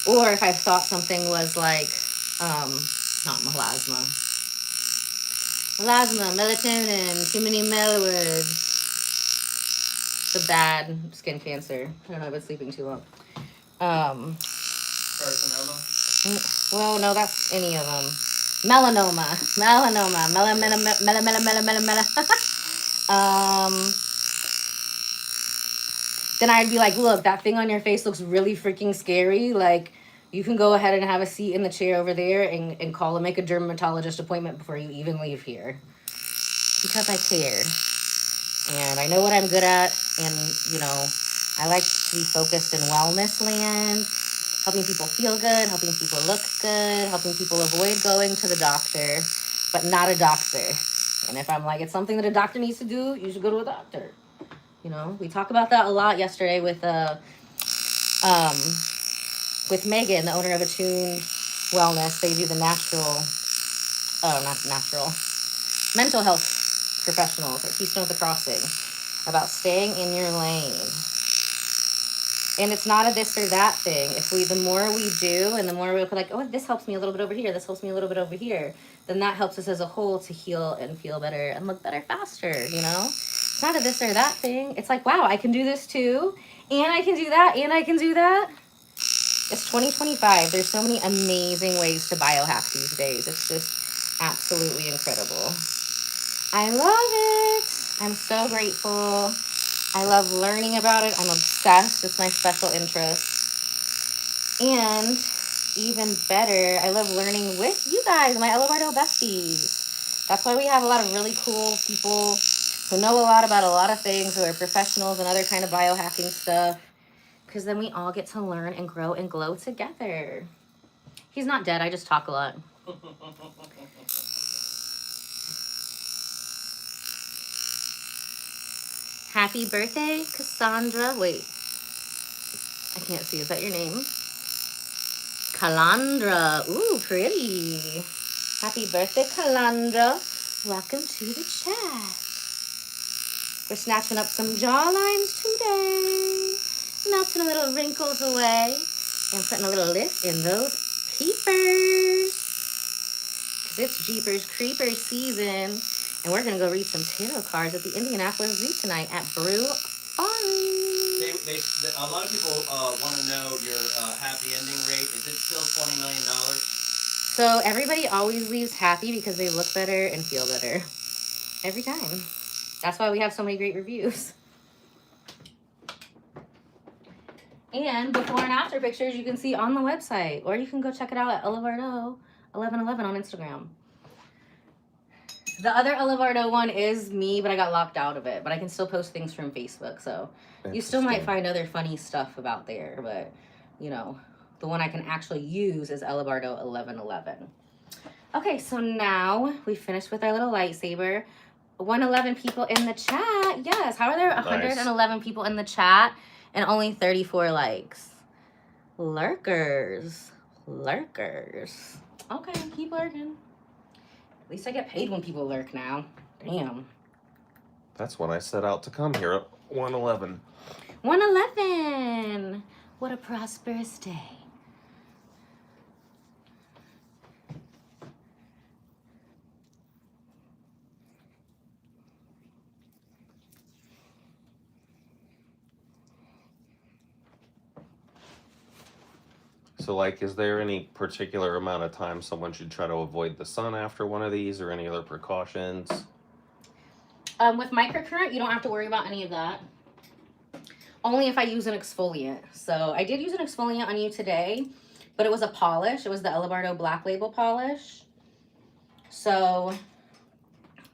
Or if I thought something was like, not melasma. Melasma, melatonin, too many melwords. It's a bad skin cancer. I don't know if it's sleeping too long. Carcinoma? Well, no, that's any of them. Melanoma. Then I'd be like, look, that thing on your face looks really freaking scary. Like, you can go ahead and have a seat in the chair over there and call and make a dermatologist appointment before you even leave here. Because I care. And I know what I'm good at. And, you know, I like to be focused in wellness land. Helping people feel good, helping people look good, helping people avoid going to the doctor, but not a doctor. And if I'm like, it's something that a doctor needs to do, you should go to a doctor. You know, we talked about that a lot yesterday with Megan, the owner of Attune Wellness. They do the mental health professionals at Keystone of the Crossing about staying in your lane. And it's not a this or that thing. The more we do and the more we're like, oh, this helps me a little bit over here, this helps me a little bit over here, then that helps us as a whole to heal and feel better and look better faster, you know? It's not a this or that thing. It's like, wow, I can do this too, and I can do that, and I can do that. It's 2025. There's so many amazing ways to biohack these days. It's just absolutely incredible. I love it. I'm so grateful. I love learning about it. I'm obsessed. It's my special interest. And even better, I love learning with you guys, my Ella Bardo Besties. That's why we have a lot of really cool people who know a lot about a lot of things, who are professionals and other kind of biohacking stuff. Because then we all get to learn and grow and glow together. He's not dead. I just talk a lot. Happy birthday, Cassandra. Wait. I can't see. Is that your name? Calandra. Ooh, pretty. Happy birthday, Calandra. Welcome to the chat. We're snatching up some jawlines today. Melting a little wrinkles away. And putting a little lift in those peepers. It's Jeepers Creepers season, and we're gonna go read some tarot cards at the Indianapolis Zoo tonight at Brew Farm. A lot of people want to know your happy ending rate. Is it still $20 million? So everybody always leaves happy because they look better and feel better. Every time. That's why we have so many great reviews. And before and after pictures you can see on the website, or you can go check it out at Ella Bardo 1111 on Instagram. The other Ella Bardo one is me, but I got locked out of it. But I can still post things from Facebook, so you still might find other funny stuff about there. But, you know, the one I can actually use is Ella Bardo 1111. Okay, so now we finished with our little lightsaber. 111 people in the chat. Yes, how are there 111 people in the chat and only 34 likes? Lurkers. Lurkers. Okay, keep lurking. At least I get paid when people lurk now. Damn. That's when I set out to come here at 111. 111. What a prosperous day. So, like, is there any particular amount of time someone should try to avoid the sun after one of these, or any other precautions? With microcurrent, you don't have to worry about any of that. Only if I use an exfoliant. So I did use an exfoliant on you today, but it was a polish. It was the Ella Bardo Black Label polish. So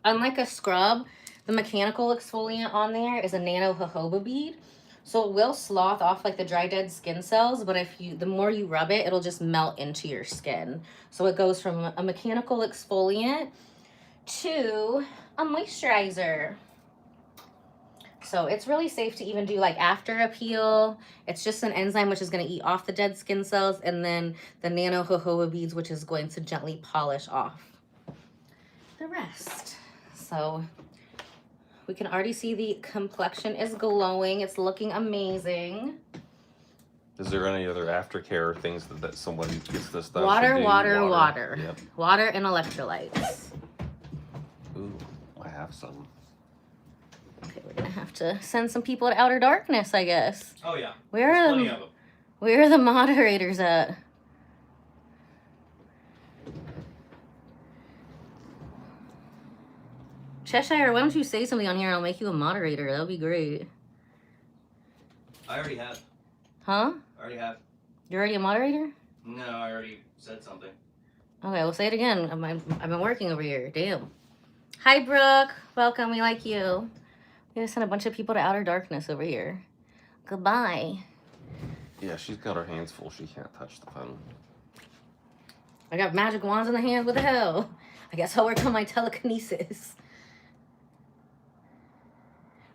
unlike a scrub, the mechanical exfoliant on there is a nano jojoba bead. So it will slough off like the dry dead skin cells, but the more you rub it, it'll just melt into your skin. So it goes from a mechanical exfoliant to a moisturizer. So it's really safe to even do like after a peel. It's just an enzyme which is going to eat off the dead skin cells, and then the nano jojoba beads, which is going to gently polish off the rest. So we can already see the complexion is glowing. It's looking amazing. Is there any other aftercare things that someone gets this done? Water. Yep. Water and electrolytes. Ooh, I have some. Okay, we're gonna have to send some people to outer darkness, I guess. Oh yeah. Where There's are plenty them? of them. Where are the moderators at? Cheshire, why don't you say something on here and I'll make you a moderator? That'll be great. I already have. Huh? I already have. You're already a moderator? No, I already said something. Okay, we'll say it again. I've been working over here. Damn. Hi, Brooke. Welcome. We like you. We're gonna send a bunch of people to outer darkness over here. Goodbye. Yeah, she's got her hands full. She can't touch the phone. I got magic wands in the hands. What the hell? I guess I'll work on my telekinesis.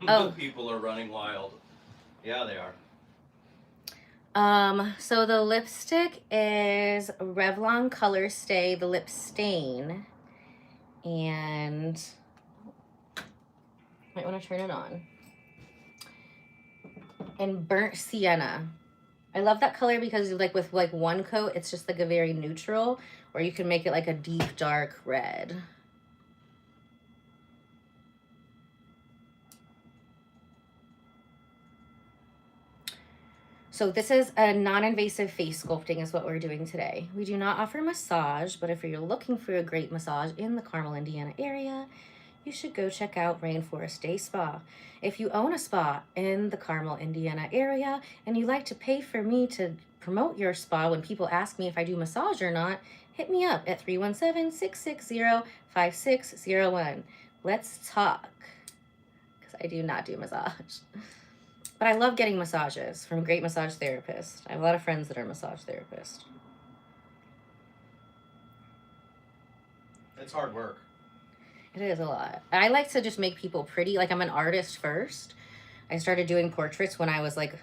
Oh. People are running wild. Yeah, they are. So the lipstick is Revlon Color Stay, the lip stain. And might want to turn it on. And Burnt Sienna. I love that color because like with like one coat, it's just like a very neutral, or you can make it like a deep dark red. So this is a non-invasive face sculpting is what we're doing today. We do not offer massage, but if you're looking for a great massage in the Carmel, Indiana area, you should go check out Rainforest Day Spa. If you own a spa in the Carmel, Indiana area, and you like to pay for me to promote your spa when people ask me if I do massage or not, hit me up at 317-660-5601. Let's talk, because I do not do massage. But I love getting massages from great massage therapists. I have a lot of friends that are massage therapists. It's hard work. It is a lot. I like to just make people pretty. Like, I'm an artist first. I started doing portraits when I was like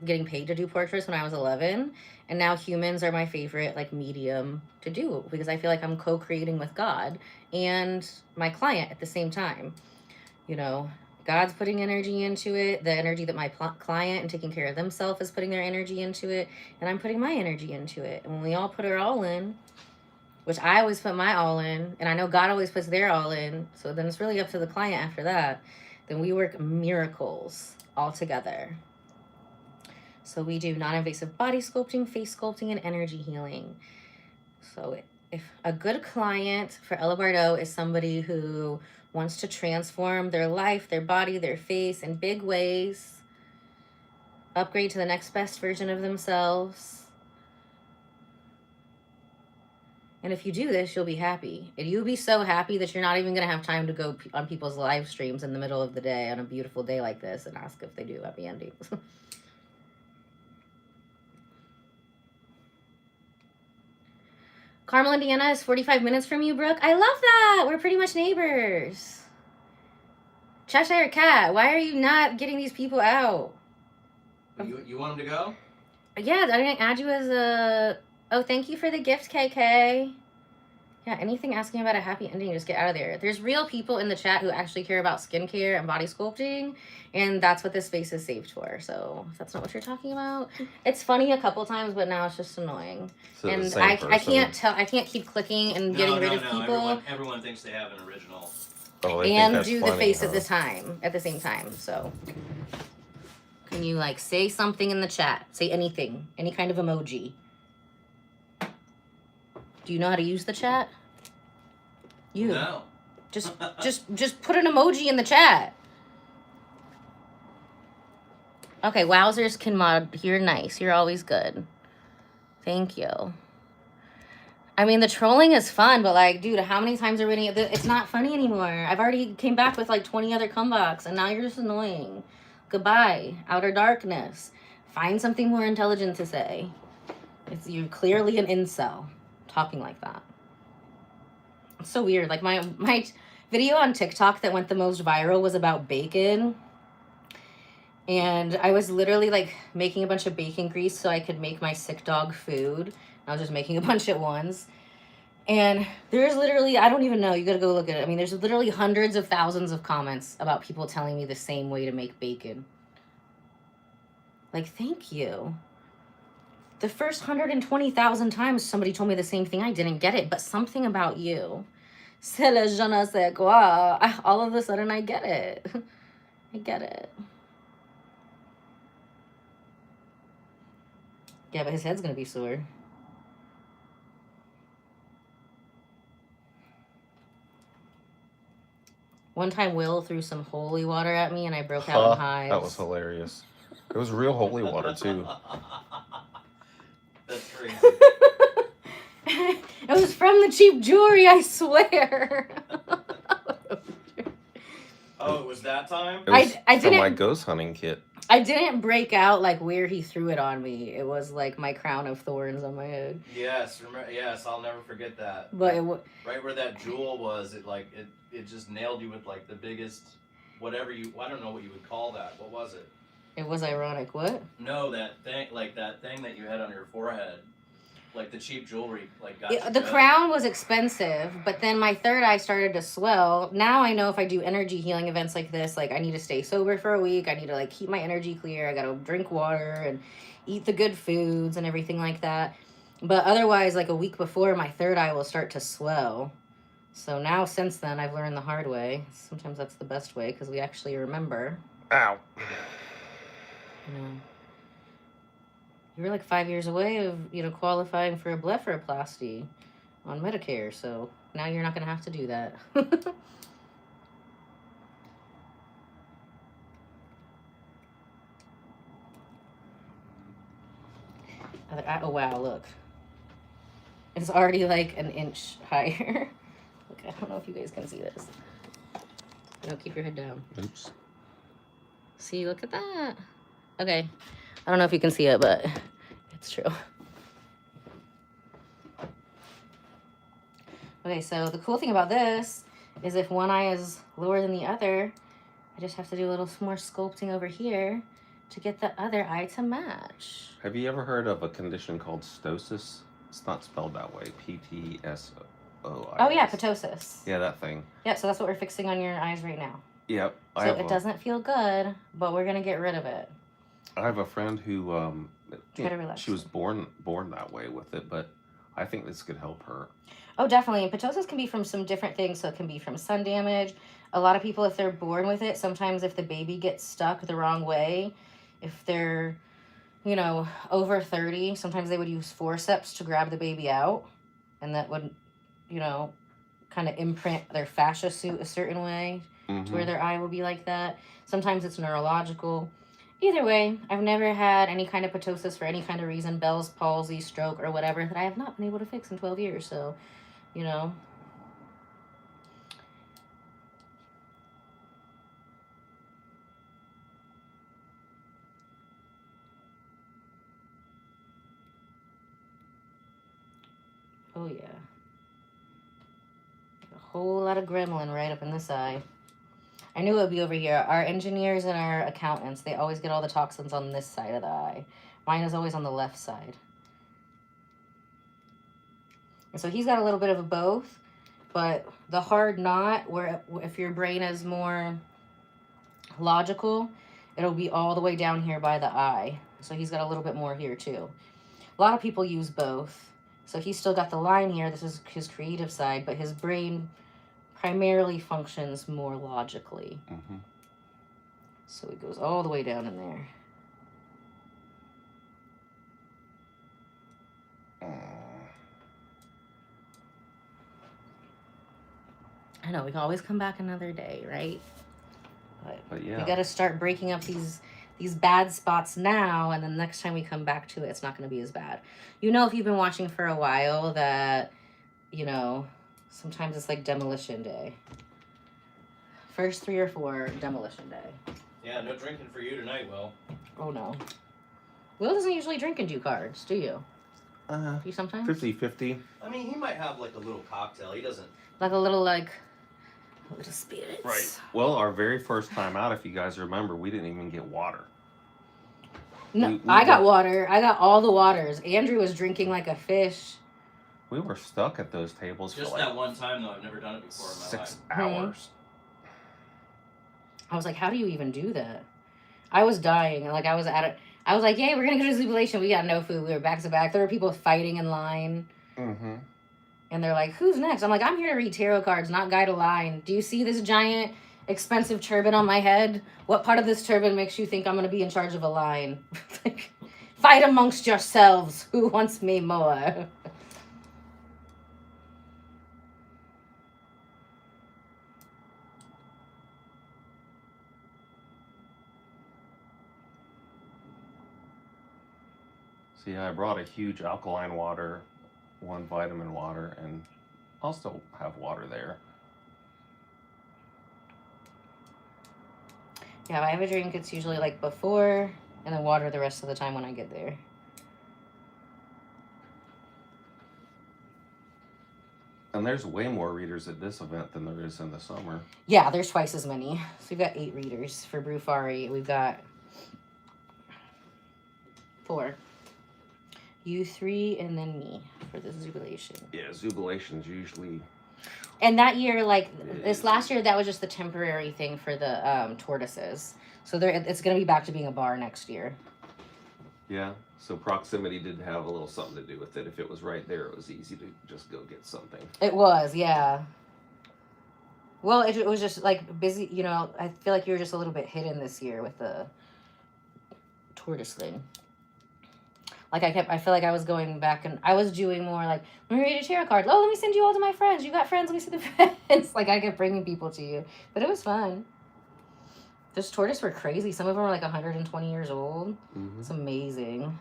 getting paid to do portraits when I was 11. And now humans are my favorite like medium to do, because I feel like I'm co-creating with God and my client at the same time. You know, God's putting energy into it, the energy that my client and taking care of themselves is putting their energy into it, and I'm putting my energy into it. And when we all put it all in, which I always put my all in, and I know God always puts their all in, so then it's really up to the client after that, then we work miracles all together. So we do non-invasive body sculpting, face sculpting, and energy healing. So if a good client for Ella Bardo is somebody who wants to transform their life, their body, their face in big ways, upgrade to the next best version of themselves. And if you do this, you'll be happy. And you'll be so happy that you're not even going to have time to go on people's live streams in the middle of the day on a beautiful day like this and ask if they do happy endings. Carmel, Indiana is 45 minutes from you, Brooke. I love that. We're pretty much neighbors. Cheshire Cat, why are you not getting these people out? You want them to go? Yeah, I'm going to add you as a... Oh, thank you for the gift, KK. Yeah, anything asking about a happy ending, just get out of there. There's real people in the chat who actually care about skincare and body sculpting, and that's what this space is saved for. So if that's not what you're talking about, it's funny a couple times, but now it's just annoying. So And I can't tell. I can't keep clicking and getting rid of people. Everyone thinks they have an original. Oh, I think And that's do the funny, face huh? at the same time. So can you like say something in the chat? Say anything, any kind of emoji. Do you know how to use the chat? You. No. Just put an emoji in the chat. Okay, wowzers can mod. You're nice. You're always good. Thank you. I mean, the trolling is fun, but like, dude, how many times are we gonna get it's not funny anymore. I've already came back with like 20 other comebacks, and now you're just annoying. Goodbye, outer darkness. Find something more intelligent to say. You're clearly an incel talking like that. It's so weird. Like my video on TikTok that went the most viral was about bacon. And I was literally like making a bunch of bacon grease so I could make my sick dog food. I was just making a bunch at once. And there's literally, I don't even know, you gotta go look at it. I mean, there's literally hundreds of thousands of comments about people telling me the same way to make bacon. Like, thank you. The first 120,000 times somebody told me the same thing, I didn't get it, but something about you. C'est le je ne sais quoi. All of a sudden, I get it. I get it. Yeah, but his head's gonna be sore. One time, Will threw some holy water at me, and I broke out in hives. That was hilarious. It was real holy water, too. That's crazy. It was from the cheap jewelry, I swear. Oh, it was that time? It was I from didn't- my ghost hunting kit. I didn't break out like where he threw it on me. It was like my crown of thorns on my head. Yes, yes, I'll never forget that. But right where that jewel was, it just nailed you with like the biggest, whatever I don't know what you would call that. What was it? it was ironic. What? No, that thing that you had on your forehead, like the cheap jewelry, like got you The good. crown was expensive, but then my third eye started to swell. Now I know if I do energy healing events like this, like I need to stay sober for a week. I need to like keep my energy clear. I gotta drink water and eat the good foods and everything like that. But otherwise, like a week before, my third eye will start to swell. So now, since then, I've learned the hard way. Sometimes that's the best way because we actually remember. Ow. You know, you're like 5 years away of, qualifying for a blepharoplasty on Medicare. So now you're not going to have to do that. Oh, wow, look. It's already like an inch higher. Okay, I don't know if you guys can see this. No, keep your head down. Oops. See, look at that. Okay. I don't know if you can see it, but it's true. Okay, so the cool thing about this is if one eye is lower than the other, I just have to do a little more sculpting over here to get the other eye to match. Have you ever heard of a condition called ptosis? It's not spelled that way. Ptsois. Oh, yeah, ptosis. Yeah, that thing. Yeah, so that's what we're fixing on your eyes right now. Yep. So it doesn't feel good, but we're going to get rid of it. I have a friend who Try to relax. she was born that way with it, but I think this could help her. Oh, definitely. And ptosis can be from some different things. So it can be from sun damage. A lot of people, if they're born with it, sometimes if the baby gets stuck the wrong way, if they're, you know, over 30, sometimes they would use forceps to grab the baby out. And that would, you know, kind of imprint their fascia suit a certain way to where their eye will be like that. Sometimes it's neurological. Either way, I've never had any kind of ptosis for any kind of reason, Bell's palsy, stroke, or whatever, that I have not been able to fix in 12 years. So, you know. Oh, yeah. A whole lot of gremlin right up in this eye. I knew it would be over here. Our engineers and our accountants, they always get all the toxins on this side of the eye. Mine is always on the left side. And so he's got a little bit of both, but the hard knot, where if your brain is more logical, it'll be all the way down here by the eye. So he's got a little bit more here too. A lot of people use both. So he's still got the line here. This is his creative side, but his brain primarily functions more logically. So it goes all the way down in there. I know, we can always come back another day, right? But yeah, we got to start breaking up these bad spots now, and then next time we come back to it, it's not going to be as bad. You know, if you've been watching for a while, that, you know, sometimes it's like demolition day. First 3 or 4, demolition day. Yeah, no drinking for you tonight, Will. Oh, no. Will doesn't usually drink and do cards, do you? You sometimes? 50-50. I mean, he might have like a little cocktail. He doesn't. Like a little spirits. Right. Well, our very first time out, if you guys remember, we didn't even get water. No, I got water. I got all the waters. Andrew was drinking like a fish. We were stuck at those tables Just for like that one time, though. I've never done it before in my 6 life. hours. I was like, how do you even do that? I was dying. Like, I was at it. I was like, yay, we're going to go to Jubilation. We got no food. We were back to back. There were people fighting in line. And they're like, who's next? I'm like, I'm here to read tarot cards, not guide a line. Do you see this giant, expensive turban on my head? What part of this turban makes you think I'm going to be in charge of a line? Fight amongst yourselves. Who wants me more? See, I brought a huge alkaline water, 1 vitamin water, and I'll still have water there. Yeah, if I have a drink, it's usually like before, and then water the rest of the time when I get there. And there's way more readers at this event than there is in the summer. Yeah, there's twice as many. So we've got 8 readers for Brufari. We've got 4. You 3, and then me for the Jubilation. Yeah, Jubilation's usually... And that year, like, this last year, that was just the temporary thing for the tortoises. So it's going to be back to being a bar next year. Yeah, so proximity did have a little something to do with it. If it was right there, it was easy to just go get something. It was, yeah. Well, it was just, like, busy, you know, I feel like you were just a little bit hidden this year with the tortoise thing. Like, I feel like I was going back and I was doing more like, let me read a tarot card. Oh, let me send you all to my friends. You got friends, let me send the friends. Like, I kept bringing people to you. But it was fun. Those tortoises were crazy. Some of them were like 120 years old. It's amazing.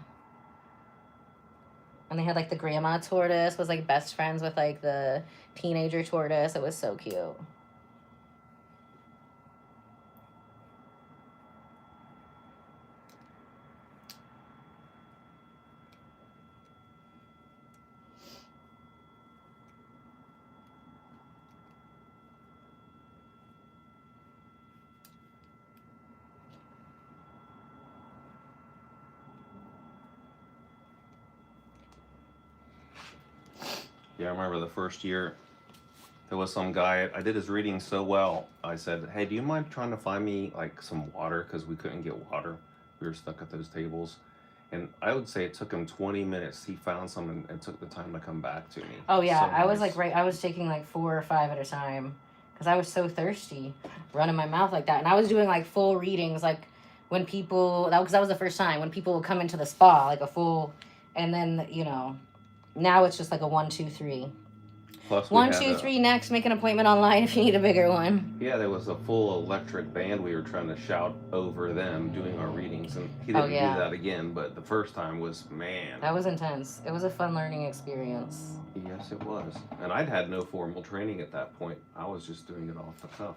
And they had like the grandma tortoise was like best friends with like the teenager tortoise. It was so cute. Yeah, I remember the first year, there was some guy, I did his reading so well, I said, hey, do you mind trying to find me, like, some water? Because we couldn't get water. We were stuck at those tables. And I would say it took him 20 minutes. He found some and took the time to come back to me. Oh yeah, So I was nice. like I was taking like 4 or 5 at a time because I was so thirsty, running my mouth like that, and I was doing like full readings, like when people because that was the first time when people would come into the spa, like a full, and then now it's just like a 1, 2, 3. Plus, 1, 2, 3. Next, make an appointment online if you need a bigger one. Yeah, there was a full electric band. We were trying to shout over them doing our readings, and he didn't yeah. do that again. But the first time was, man. That was intense. It was a fun learning experience. Yes, it was. And I'd had no formal training at that point. I was just doing it off the cuff.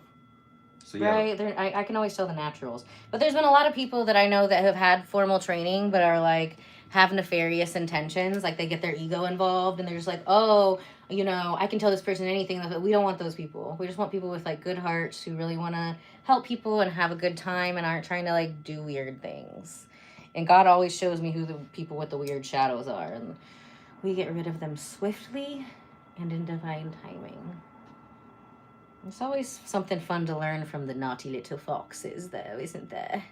So yeah. Right, I can always tell the naturals. But there's been a lot of people that I know that have had formal training but are like have nefarious intentions. Like they get their ego involved and they're just like, oh, I can tell this person anything. We don't want those people. We just want people with like good hearts who really want to help people and have a good time and aren't trying to like do weird things. And God always shows me who the people with the weird shadows are. And we get rid of them swiftly and in divine timing. It's always something fun to learn from the naughty little foxes, though, isn't there?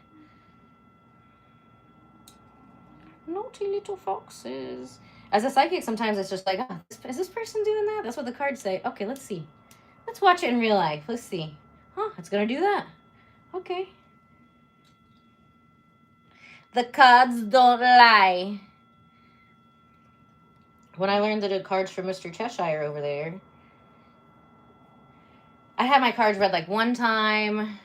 Naughty little foxes. As a psychic, sometimes it's just like, oh, is this person doing that? That's what the cards say. Okay, let's see. Let's watch it in real life. Let's see. Huh, it's gonna do that. Okay. The cards don't lie. When I learned the cards for Mr. Cheshire over there, I had my cards read like one time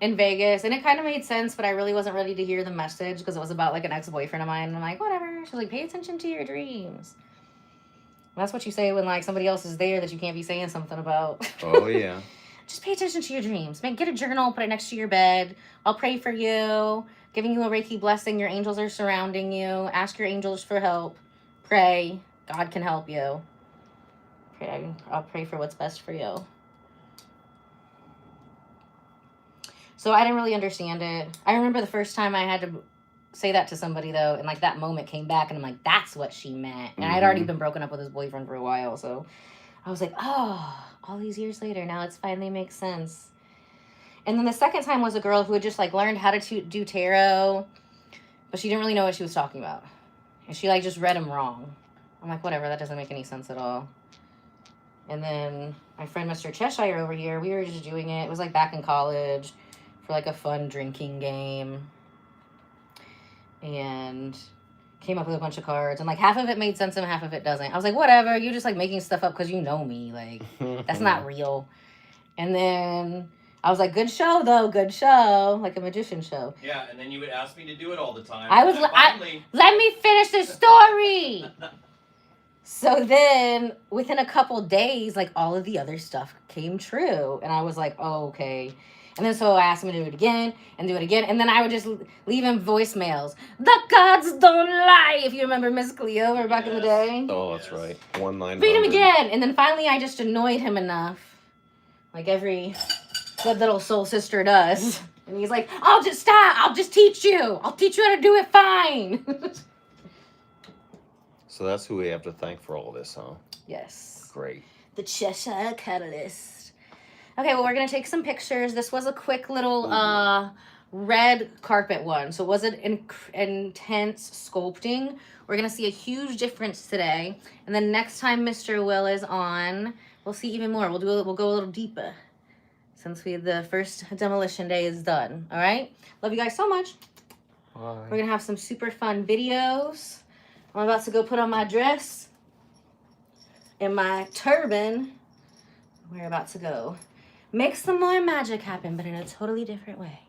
in Vegas, and it kind of made sense, but I really wasn't ready to hear the message because it was about like an ex-boyfriend of mine. And I'm like, whatever. She's like, pay attention to your dreams. And that's what you say when like somebody else is there that you can't be saying something about. Oh, yeah. Just pay attention to your dreams. Get a journal, put it next to your bed. I'll pray for you, giving you a Reiki blessing. Your angels are surrounding you. Ask your angels for help. Pray. God can help you. Pray. I'll pray for what's best for you. So I didn't really understand it. I remember the first time I had to say that to somebody, though, and, like, that moment came back, and I'm like, that's what she meant. And I'd already been broken up with his boyfriend for a while, so I was like, oh, all these years later, now it's finally makes sense. And then the second time was a girl who had just, like, learned how to do tarot, but she didn't really know what she was talking about. And she, like, just read them wrong. I'm like, whatever, that doesn't make any sense at all. And then my friend Mr. Cheshire over here, we were just doing it. It was, like, back in college for like a fun drinking game, and came up with a bunch of cards, and like half of it made sense and half of it doesn't. I was like, whatever, you're just like making stuff up because you know me, like that's not real. And then I was like, good show though, good show, like a magician show. Yeah, and then you would ask me to do it all the time. Let me finish the story. So then within a couple days, like all of the other stuff came true, and I was like, oh, okay. And then so I asked him to do it again, and then I would just leave him voicemails. The gods don't lie, if you remember Miss Cleo back in the day. Oh, that's right. 1-900. Read him again. And then finally I just annoyed him enough, like every good little soul sister does. And he's like, I'll just stop. I'll just teach you. I'll teach you how to do it fine. So that's who we have to thank for all this, huh? Yes. Great. The Cheshire Catalyst. Okay, well, we're going to take some pictures. This was a quick little red carpet one. So it wasn't intense sculpting. We're going to see a huge difference today. And then next time Mr. Will is on, we'll see even more. We'll go a little deeper since the first demolition day is done. All right? Love you guys so much. Bye. We're going to have some super fun videos. I'm about to go put on my dress and my turban. We're about to go make some more magic happen, but in a totally different way.